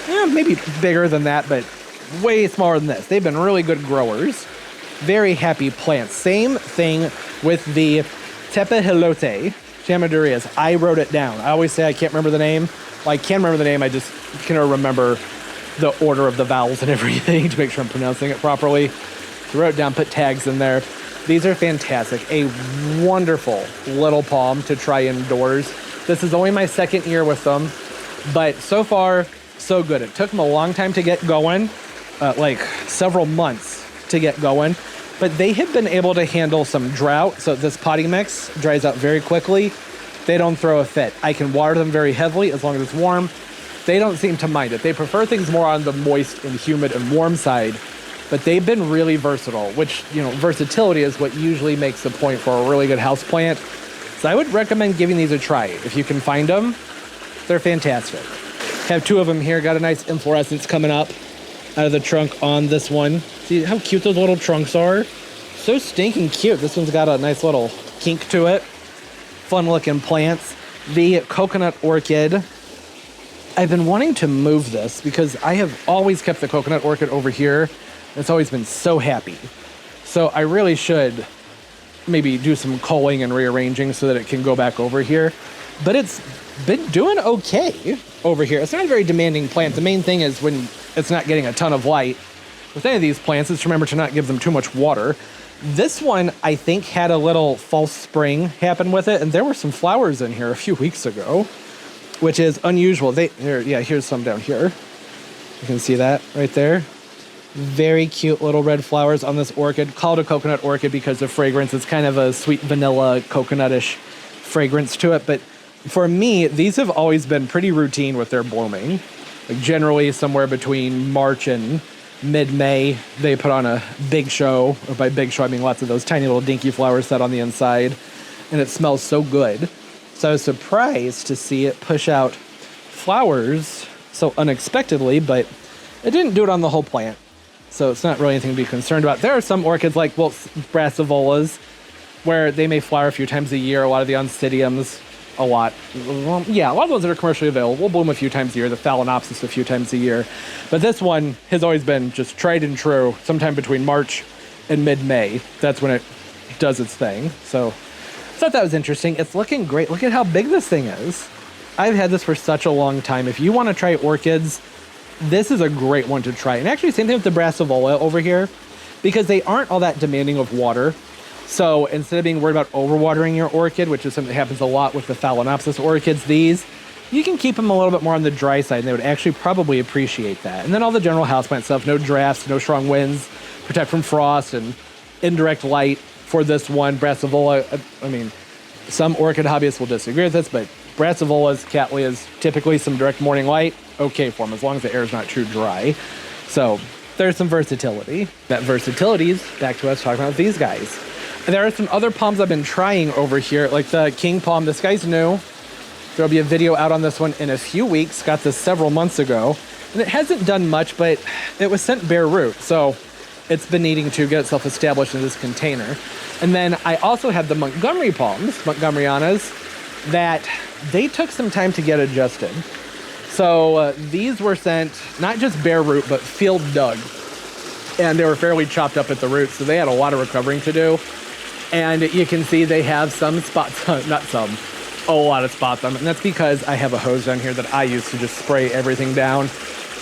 maybe bigger than that, but way smaller than this. They've been really good growers. Very happy plants. Same thing with the Tepehilote Chamadurias. I wrote it down. I always say I can't remember the name. Well, I can remember the name. I just can remember the order of the vowels and everything to make sure I'm pronouncing it properly. So I wrote it down, put tags in there. These are fantastic. A wonderful little palm to try indoors. This is only my second year with them, but so far, so good. It took them a long time to get going, like several months to get going, but they have been able to handle some drought. So this potting mix dries out very quickly. They don't throw a fit. I can water them very heavily as long as it's warm. They don't seem to mind it. They prefer things more on the moist and humid and warm side, but they've been really versatile, which, you know, versatility is what usually makes the point for a really good houseplant. So I would recommend giving these a try. If you can find them, they're fantastic. Have two of them here. Got a nice inflorescence coming up out of the trunk on this one. See how cute those little trunks are? So stinking cute. This one's got a nice little kink to it. Fun looking plants. The coconut orchid. I've been wanting to move this because I have always kept the coconut orchid over here. It's always been so happy. So I really should maybe do some culling and rearranging so that it can go back over here. But it's been doing okay over here. It's not a very demanding plant. The main thing is when it's not getting a ton of light. With any of these plants, is to remember to not give them too much water. This one, I think, had a little false spring happen with it, and there were some flowers in here a few weeks ago, which is unusual. Here's some down here. You can see that right there. Very cute little red flowers on this orchid. Called a coconut orchid because the fragrance is kind of a sweet vanilla coconutish fragrance to it. But for me, these have always been pretty routine with their blooming. Like generally somewhere between March and mid-May, they put on a big show. Or by big show, I mean lots of those tiny little dinky flowers set on the inside. And it smells so good. So I was surprised to see it push out flowers so unexpectedly, but it didn't do it on the whole plant. So it's not really anything to be concerned about. There are some orchids like, well, brassavolas, where they may flower a few times a year. A lot of the oncidiums a lot. Well, yeah, a lot of the ones that are commercially available will bloom a few times a year. The Phalaenopsis a few times a year. But this one has always been just tried and true, sometime between March and mid-May. That's when it does its thing. So I thought that was interesting. It's looking great. Look at how big this thing is. I've had this for such a long time. If you want to try orchids, this is a great one to try. And actually, same thing with the Brassavola over here, because they aren't all that demanding of water. So instead of being worried about overwatering your orchid, which is something that happens a lot with the Phalaenopsis orchids, these, you can keep them a little bit more on the dry side, and they would actually probably appreciate that. And then all the general houseplant stuff, no drafts, no strong winds, protect from frost and indirect light for this one. Brassavola, I mean, some orchid hobbyists will disagree with this, but Brassavolas, Cattleyas, typically some direct morning light, okay for them, as long as the air is not too dry. So there's some versatility. That versatility is back to us talking about these guys. And there are some other palms I've been trying over here, like the king palm. This guy's new. There'll be a video out on this one in a few weeks. Got this several months ago. And it hasn't done much, but it was sent bare root. So it's been needing to get itself established in this container. And then I also had the Montgomery palms, Montgomeryanas, that they took some time to get adjusted. So these were sent not just bare root, but field dug. And they were fairly chopped up at the roots, so they had a lot of recovering to do. And you can see they have some spots, not some, a lot of spots on them. And that's because I have a hose down here that I use to just spray everything down.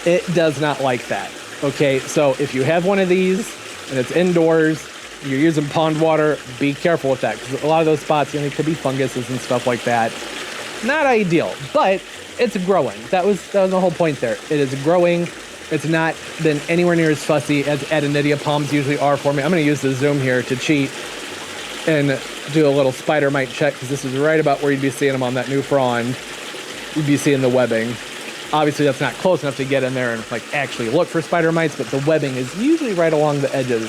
It does not like that. Okay, so if you have one of these and it's indoors, you're using pond water, be careful with that, because a lot of those spots, you know, it could be funguses and stuff like that. Not ideal, but it's growing. That was the whole point there. It is growing. It's not been anywhere near as fussy as Adenidia palms usually are for me. I'm going to use the zoom here to cheat and do a little spider mite check, because this is right about where you'd be seeing them on that new frond. You'd be seeing the webbing. Obviously, that's not close enough to get in there and like actually look for spider mites, but the webbing is usually right along the edges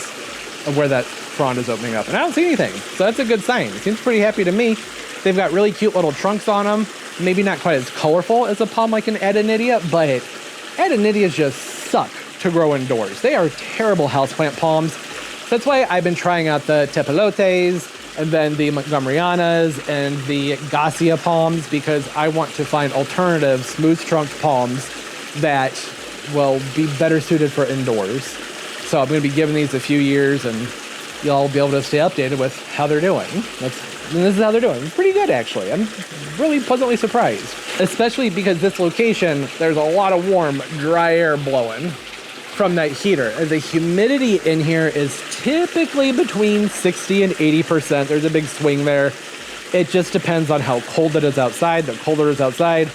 of where that frond is opening up. And I don't see anything, so that's a good sign. It seems pretty happy to me. They've got really cute little trunks on them. Maybe not quite as colorful as a palm like an Adenidia, but Adenidias just suck to grow indoors. They are terrible houseplant palms. That's why I've been trying out the Tepilotes and then the Montgomeryanas and the Gossia palms, because I want to find alternative smooth trunked palms that will be better suited for indoors. So I'm going to be giving these a few years, and you'll be able to stay updated with how they're doing. And this is how they're doing. It's pretty good, actually. I'm really pleasantly surprised, especially because this location, there's a lot of warm, dry air blowing from that heater. And the humidity in here is typically between 60 and 80%. There's a big swing there. It just depends on how cold it is outside. The colder it is outside,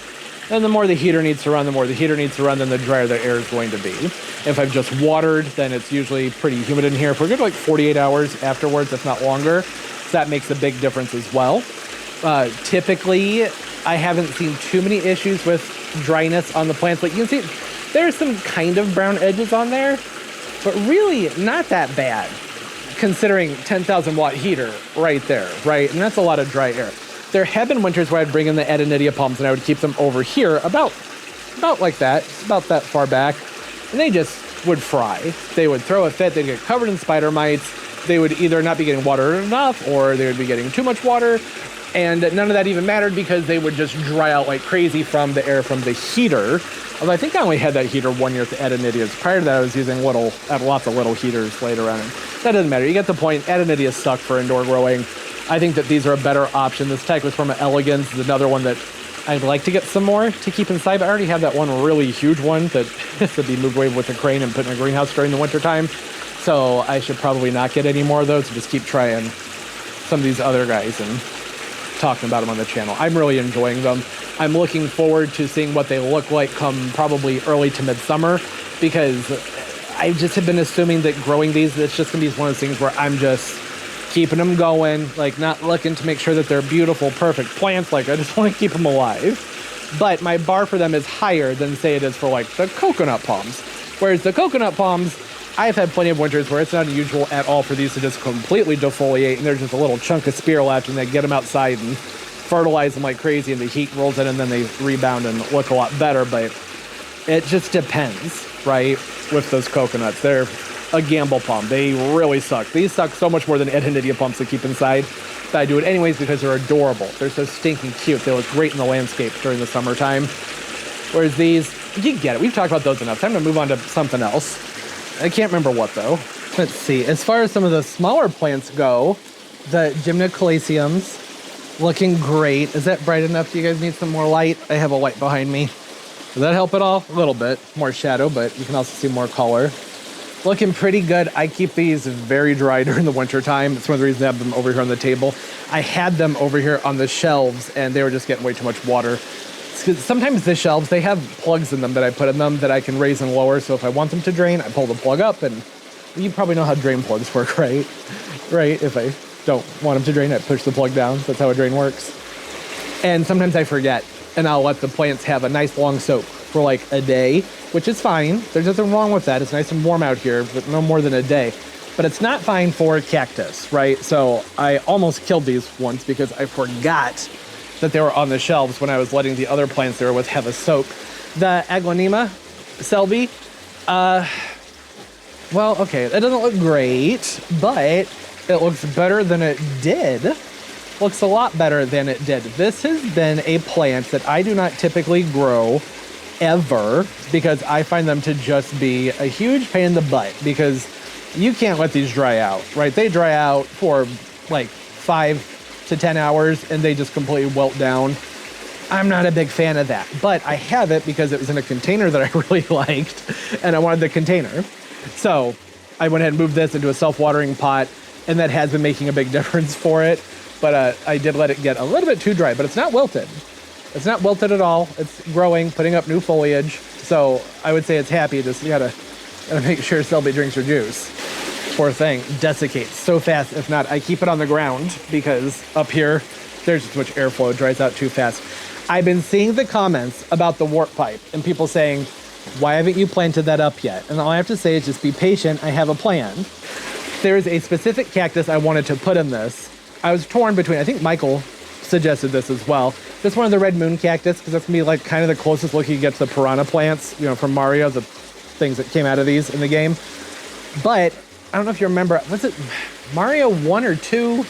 and the more the heater needs to run, then the drier the air is going to be. If I've just watered, then it's usually pretty humid in here. If we're good, like 48 hours afterwards, if not longer, so that makes a big difference as well. Typically, I haven't seen too many issues with dryness on the plants. Like you can see, there's some kind of brown edges on there, but really not that bad, considering 10,000 watt heater right there, right? And that's a lot of dry air. There have been winters where I'd bring in the Adenidia palms and I would keep them over here about like that, about that far back, and they just would fry. They would throw a fit, they'd get covered in spider mites, they would either not be getting watered enough or they would be getting too much water, and none of that even mattered because they would just dry out like crazy from the air from the heater. Although I think I only had that heater 1 year with the Adenidias. Prior to that, I was using lots of little heaters later on. That doesn't matter. You get the point. Adenidias suck for indoor growing. I think that these are a better option. This Tachychroma elegans is another one that I'd like to get some more to keep inside. But I already have that one really huge one that could be moved away with a crane and put in a greenhouse during the winter time. So I should probably not get any more of those and just keep trying some of these other guys and talking about them on the channel. I'm really enjoying them. I'm looking forward to seeing what they look like come probably early to midsummer, because I just have been assuming that growing these, it's just gonna be one of those things where I'm just keeping them going, like not looking to make sure that they're beautiful, perfect plants. Like I just want to keep them alive. But my bar for them is higher than say it is for like the coconut palms. Whereas the coconut palms, I've had plenty of winters where it's not unusual at all for these to just completely defoliate and there's just a little chunk of spear left, and they get them outside and fertilize them like crazy and the heat rolls in and then they rebound and look a lot better. But it just depends, right? With those coconuts, they're a gamble palm. They really suck. These suck so much more than Adenidia palms to keep inside. But I do it anyways because they're adorable. They're so stinking cute. They look great in the landscape during the summertime. Whereas these, you get it. We've talked about those enough. Time to move on to something else. I can't remember what though. Let's see. As far as some of the smaller plants go, the Gymnocalaciums looking great. Is that bright enough? Do you guys need some more light? I have a light behind me. Does that help at all? A little bit. More shadow, but you can also see more color. Looking pretty good. I keep these very dry during the winter time. It's one of the reasons I have them over here on the table. I had them over here on the shelves and they were just getting way too much water. Sometimes the shelves, they have plugs in them that I put in them that I can raise and lower. So if I want them to drain, I pull the plug up, and you probably know how drain plugs work, right? Right? If I don't want them to drain, I push the plug down. That's how a drain works. And sometimes I forget, and I'll let the plants have a nice long soak for like a day, which is fine. There's nothing wrong with that. It's nice and warm out here, but no more than a day. But it's not fine for cactus, right? So I almost killed these once because I forgot that they were on the shelves when I was letting the other plants they were with have a soak. The Aglaonema Selby, well, okay, that doesn't look great, but it looks better than it did. Looks a lot better than it did. This has been a plant that I do not typically grow ever because I find them to just be a huge pain in the butt because you can't let these dry out, right? They dry out for like 5 to 10 hours and they just completely wilt down. I'm not a big fan of that, but I have it because it was in a container that I really liked and I wanted the container. So I went ahead and moved this into a self-watering pot, and that has been making a big difference for it. But I did let it get a little bit too dry, but it's not wilted. It's not wilted at all. It's growing, putting up new foliage. So I would say it's happy. Just you gotta make sure Selby drinks her juice. Poor thing, desiccates so fast. If not, I keep it on the ground because up here, there's too much airflow, it dries out too fast. I've been seeing the comments about the wart pipe and people saying, why haven't you planted that up yet? And all I have to say is just be patient. I have a plan. There is a specific cactus I wanted to put in this. I was torn between, I think Michael suggested this as well. This one of the red moon cactus, because that's gonna be like kind of the closest look you get to the piranha plants, you know, from Mario, the things that came out of these in the game. But I don't know if you remember, was it Mario 1 or 2?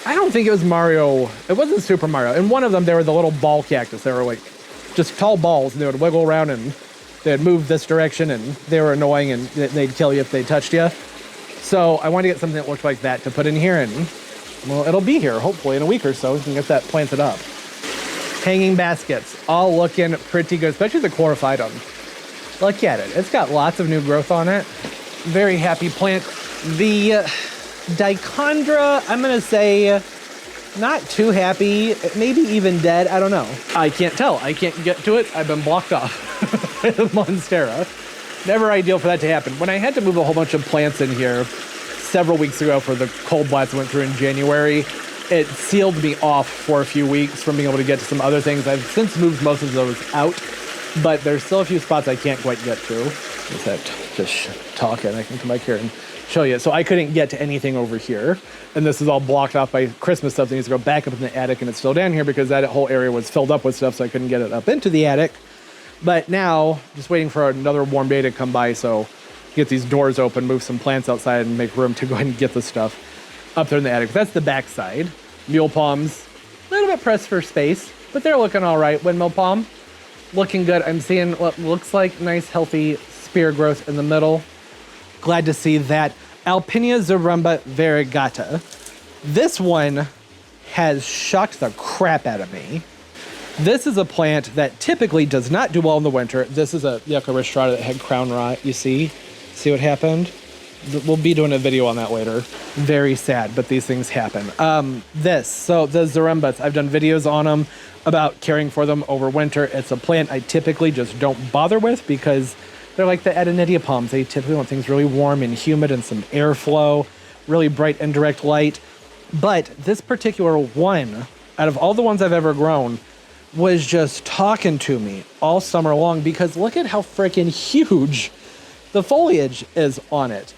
I don't think it was Mario. It wasn't Super Mario. In one of them, they were the little ball cactus. They were like just tall balls, and they would wiggle around, and they'd move this direction, and they were annoying, and they'd kill you if they touched you. So I wanted to get something that looked like that to put in here, and well, it'll be here hopefully in a week or so. We can get that planted up. Hanging baskets, all looking pretty good, especially the chlorophytum. Look at it. It's got lots of new growth on it. Very happy plant. The Dichondra, I'm gonna say not too happy, maybe even dead, I don't know. I can't tell, I can't get to it, I've been blocked off by the Monstera. Never ideal for that to happen. When I had to move a whole bunch of plants in here several weeks ago for the cold blast I went through in January, it sealed me off for a few weeks from being able to get to some other things. I've since moved most of those out, but there's still a few spots I can't quite get to. With that, just talking, I can come back here and show you. So I couldn't get to anything over here, and this is all blocked off by Christmas stuff that needs to go back up in the attic, and it's still down here because that whole area was filled up with stuff, so I couldn't get it up into the attic. But now, just waiting for another warm day to come by, so get these doors open, move some plants outside, and make room to go ahead and get the stuff up there in the attic. That's the back side. Mule palms, a little bit pressed for space, but they're looking all right. Windmill palm, looking good. I'm seeing what looks like nice, healthy spear growth in the middle. Glad to see that. Alpinia zarumba variegata. This one has shocked the crap out of me. This is a plant that typically does not do well in the winter. This is a Yucca rostrata that had crown rot, you see? See what happened? We'll be doing a video on that later. Very sad, but these things happen. So the zarumbas, I've done videos on them about caring for them over winter. It's a plant I typically just don't bother with because they're like the Adenidia palms. They typically want things really warm and humid and some airflow, really bright indirect light. But this particular one, out of all the ones I've ever grown, was just talking to me all summer long because look at how freaking huge the foliage is on it.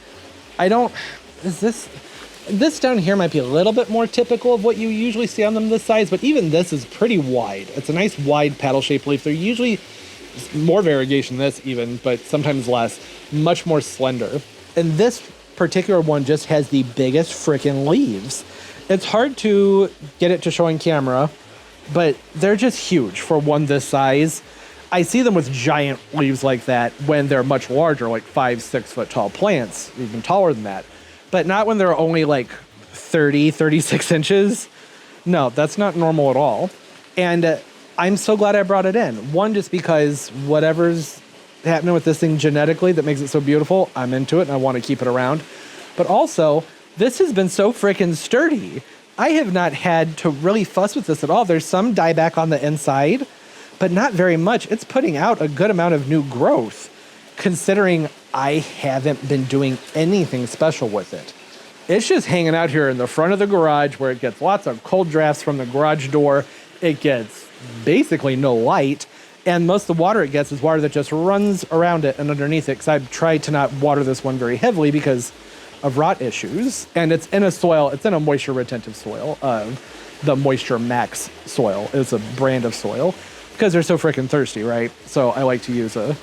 This down here might be a little bit more typical of what you usually see on them this size, but even this is pretty wide. It's a nice wide paddle-shaped leaf. They're usually more variegation than this even, but sometimes less, much more slender. And this particular one just has the biggest freaking leaves. It's hard to get it to show on camera, but they're just huge for one this size. I see them with giant leaves like that when they're much larger, like 5-6 foot tall plants, even taller than that. But not when they're only like 36 inches. No, that's not normal at all. And I'm so glad I brought it in. One, just because whatever's happening with this thing genetically that makes it so beautiful, I'm into it and I want to keep it around. But also, this has been so freaking sturdy. I have not had to really fuss with this at all. There's some dieback on the inside, but not very much. It's putting out a good amount of new growth, considering I haven't been doing anything special with it. It's just hanging out here in the front of the garage where it gets lots of cold drafts from the garage door. It gets basically no light, and most of the water it gets is water that just runs around it and underneath it, because I've tried to not water this one very heavily because of rot issues. And it's in a soil, it's in a moisture retentive soil. The Moisture Max soil is a brand of soil, because they're so freaking thirsty, right? So I like to use a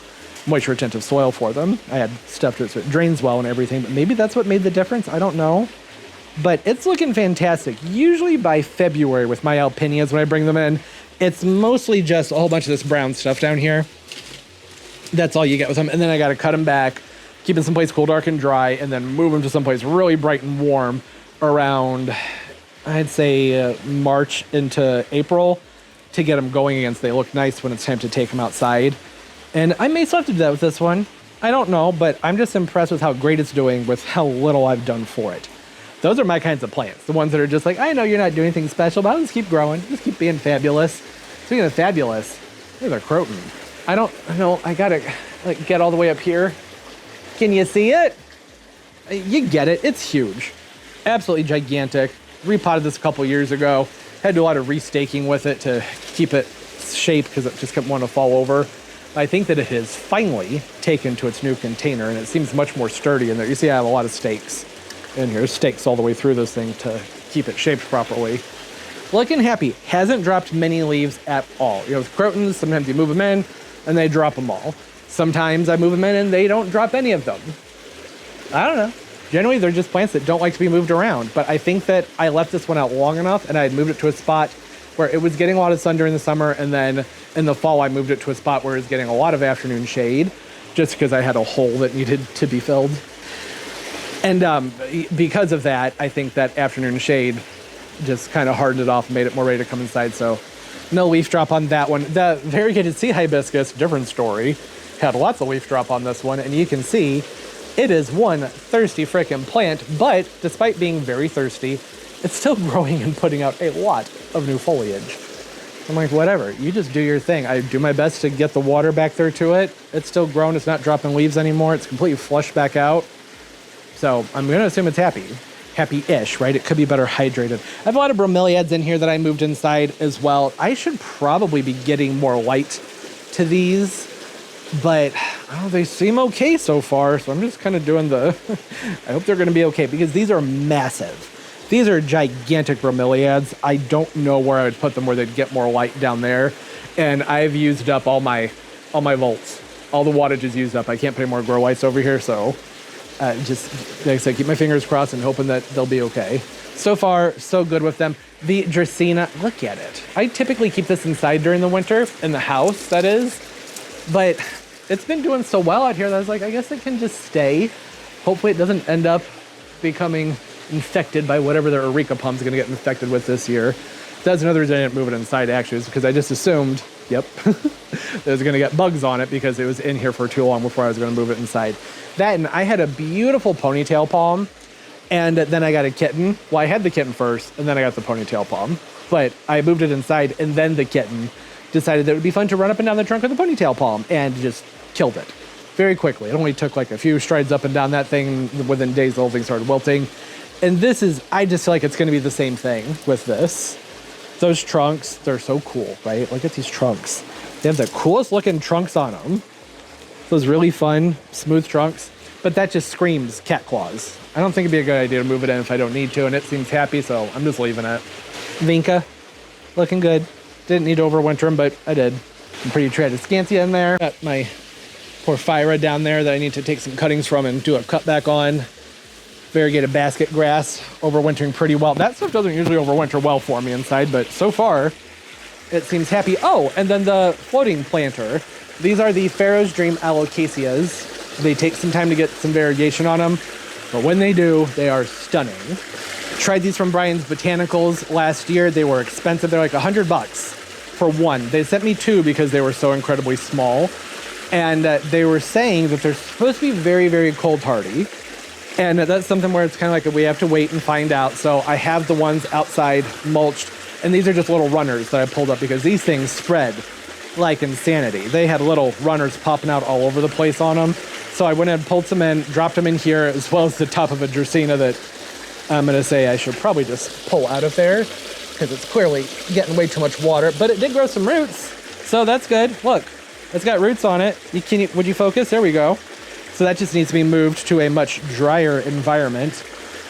moisture retentive soil for them. I had stuff to it so it drains well and everything, but maybe that's what made the difference. I don't know. But it's looking fantastic. Usually by February with my Alpinias, when I bring them in, it's mostly just a whole bunch of this brown stuff down here. That's all you get with them. And then I got to cut them back, keep them someplace cool, dark, and dry, and then move them to someplace really bright and warm around, I'd say, March into April, to get them going again so they look nice when it's time to take them outside. And I may still have to do that with this one. I don't know, but I'm just impressed with how great it's doing with how little I've done for it. Those are my kinds of plants. The ones that are just like, I know you're not doing anything special, but I'll just keep growing. Just keep being fabulous. Speaking of fabulous, there's a croton. I don't know. I gotta like get all the way up here. Can you see it? You get it. It's huge. Absolutely gigantic. Repotted this a couple years ago. Had to do a lot of restaking with it to keep it shape because it just kept wanting to fall over. I think that it has finally taken to its new container, and it seems much more sturdy in there. You see I have a lot of stakes in here. Stakes all the way through this thing to keep it shaped properly. Looking happy. Hasn't dropped many leaves at all. You know, with crotons, sometimes you move them in and they drop them all. Sometimes I move them in and they don't drop any of them. I don't know. Generally, they're just plants that don't like to be moved around. But I think that I left this one out long enough, and I had moved it to a spot where it was getting a lot of sun during the summer, and then in the fall I moved it to a spot where it was getting a lot of afternoon shade, just because I had a hole that needed to be filled. And because of that, I think that afternoon shade just kind of hardened it off and made it more ready to come inside. So no leaf drop on that one. The variegated sea hibiscus, different story, had lots of leaf drop on this one, and you can see it is one thirsty frickin' plant, but despite being very thirsty, it's still growing and putting out a lot of new foliage. I'm like, whatever, you just do your thing. I do my best to get the water back there to it. It's still grown, it's not dropping leaves anymore. It's completely flushed back out. So I'm gonna assume it's happy. Happy-ish, right? It could be better hydrated. I have a lot of bromeliads in here that I moved inside as well. I should probably be getting more light to these, but I don't know, they seem okay so far. So I'm just kind of doing the, I hope they're gonna be okay, because these are massive. These are gigantic bromeliads. I don't know where I would put them where they'd get more light down there. And I've used up all my volts. All the wattage is used up. I can't put any more grow lights over here, so just, like I said, keep my fingers crossed and hoping that they'll be okay. So far, so good with them. The Dracaena, look at it. I typically keep this inside during the winter, in the house, that is. But it's been doing so well out here that I was like, I guess it can just stay. Hopefully it doesn't end up becoming infected by whatever their Eureka pump's going to get infected with this year. That's another reason I didn't move it inside, actually, is because I just assumed, yep, it was going to get bugs on it because it was in here for too long before I was going to move it inside. That, and I had a beautiful ponytail palm, and then I got a kitten. Well, I had the kitten first, and then I got the ponytail palm. But I moved it inside, and then the kitten decided that it would be fun to run up and down the trunk of the ponytail palm, and just killed it very quickly. It only took like a few strides up and down that thing. Within days, the whole thing started wilting. And this is, I just feel like it's going to be the same thing with this. Those trunks, they're so cool, right? Look at these trunks. They have the coolest looking trunks on them. Those really fun, smooth trunks. But that just screams cat claws. I don't think it'd be a good idea to move it in if I don't need to, and it seems happy, so I'm just leaving it. Vinca, looking good. Didn't need to overwinter them, but I did. I'm pretty Tradescantia in there. Got my Porphyra down there that I need to take some cuttings from and do a cutback on. variegated basket grass overwintering pretty well. That stuff doesn't usually overwinter well for me inside, but so far it seems happy. Oh, and then the floating planter. These are the Pharaoh's Dream Alocasias. They take some time to get some variegation on them, but when they do, they are stunning. Tried these from Brian's Botanicals last year. They were expensive. They're like $100 for one. They sent me two because they were so incredibly small. And they were saying that they're supposed to be very, very cold hardy. And that's something where it's kind of like we have to wait and find out. So I have the ones outside mulched. And these are just little runners that I pulled up because these things spread like insanity. They had little runners popping out all over the place on them. So I went and pulled some in, dropped them in here, as well as the top of a Dracaena that I'm going to say I should probably just pull out of there because it's clearly getting way too much water. But it did grow some roots, so that's good. Look, it's got roots on it. Would you focus? There we go. So that just needs to be moved to a much drier environment.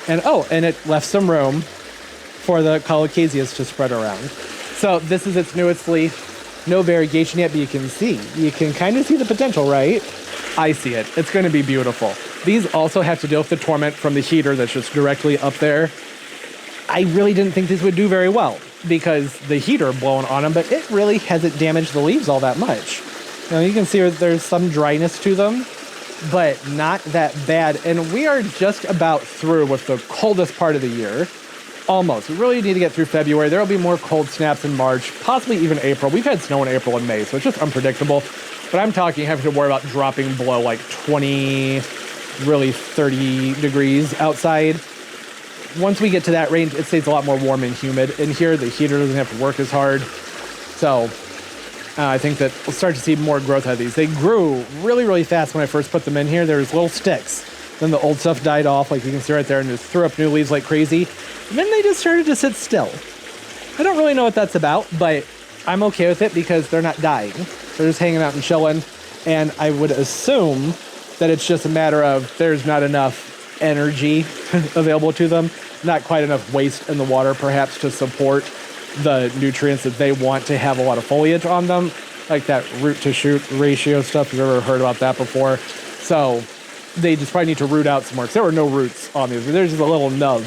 And oh, and it left some room for the Colocasias to spread around. So this is its newest leaf. No variegation yet, but you can kind of see the potential, right? I see it. It's going to be beautiful. These also have to deal with the torment from the heater that's just directly up there. I really didn't think these would do very well because the heater blowing on them, but it really hasn't damaged the leaves all that much. Now you can see there's some dryness to them, but not that bad. And we are just about through with the coldest part of the year. Almost. We really need to get through February. There will be more cold snaps in March, possibly even April. We've had snow in April and May, so it's just unpredictable. But I'm talking having to worry about dropping below like 20, really 30 degrees outside. Once we get to that range, it stays a lot more warm and humid. In here, the heater doesn't have to work as hard. So I think that we'll start to see more growth out of these. They grew really, really fast when I first put them in here. There's little sticks. Then the old stuff died off, like you can see right there, and just threw up new leaves like crazy. And then they just started to sit still. I don't really know what that's about, but I'm okay with it because they're not dying. They're just hanging out and chilling. And I would assume that it's just a matter of there's not enough energy available to them, not quite enough waste in the water, perhaps, to support the nutrients that they want to have a lot of foliage on them, like that root to shoot ratio stuff. You've ever heard about that before? So they just probably need to root out some more because there were no roots on these. There's just a little nub,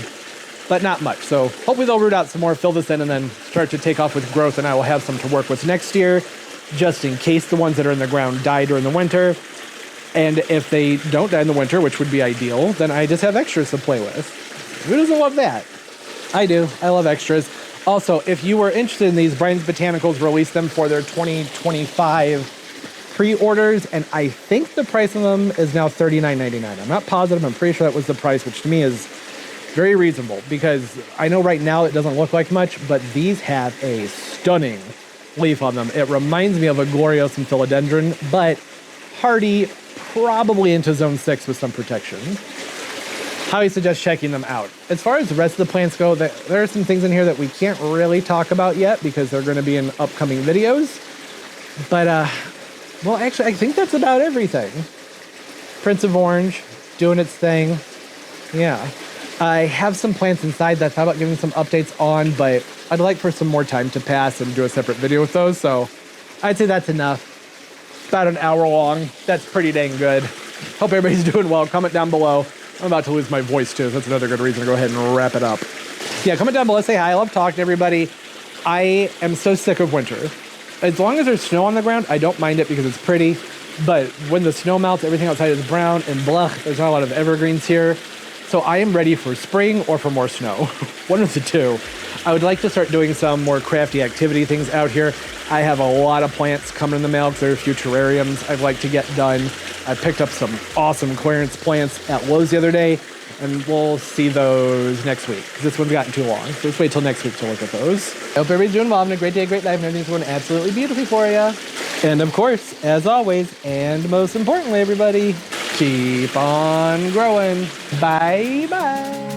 but not much. So hopefully they'll root out some more, fill this in, and then start to take off with growth, and I will have some to work with next year, just in case the ones that are in the ground die during the winter. And if they don't die in the winter, which would be ideal, then I just have extras to play with. Who doesn't love that? I do. I love extras. Also, if you were interested in these, Brian's Botanicals released them for their 2025 pre-orders, and I think the price of them is now $39.99. I'm not positive. I'm pretty sure that was the price, which to me is very reasonable because I know right now it doesn't look like much, but these have a stunning leaf on them. It reminds me of a Gloriosum philodendron, but hardy, probably into zone 6 with some protection. Highly suggest checking them out. As far as the rest of the plants go, there are some things in here that we can't really talk about yet because they're going to be in upcoming videos. But, well, actually, I think that's about everything. Prince of Orange, doing its thing. Yeah. I have some plants inside that I thought about giving some updates on, but I'd like for some more time to pass and do a separate video with those. So I'd say that's enough. About an hour long. That's pretty dang good. Hope everybody's doing well. Comment down below. I'm about to lose my voice too, so that's another good reason to go ahead and wrap it up. Yeah, comment down below, say hi. I love talking to everybody. I am so sick of winter. As long as there's snow on the ground, I don't mind it because it's pretty. But when the snow melts, everything outside is brown and blah. There's not a lot of evergreens here. So I am ready for spring or for more snow. One of the two. I would like to start doing some more crafty activity things out here. I have a lot of plants coming in the mail because there are a few terrariums I'd like to get done. I picked up some awesome clearance plants at Lowe's the other day, and we'll see those next week. This one's gotten too long, so let's wait till next week to look at those. I hope everybody's doing well, having a great day, great life, and everything's going absolutely beautifully for you. And of course, as always, and most importantly, everybody, keep on growing. Bye-bye.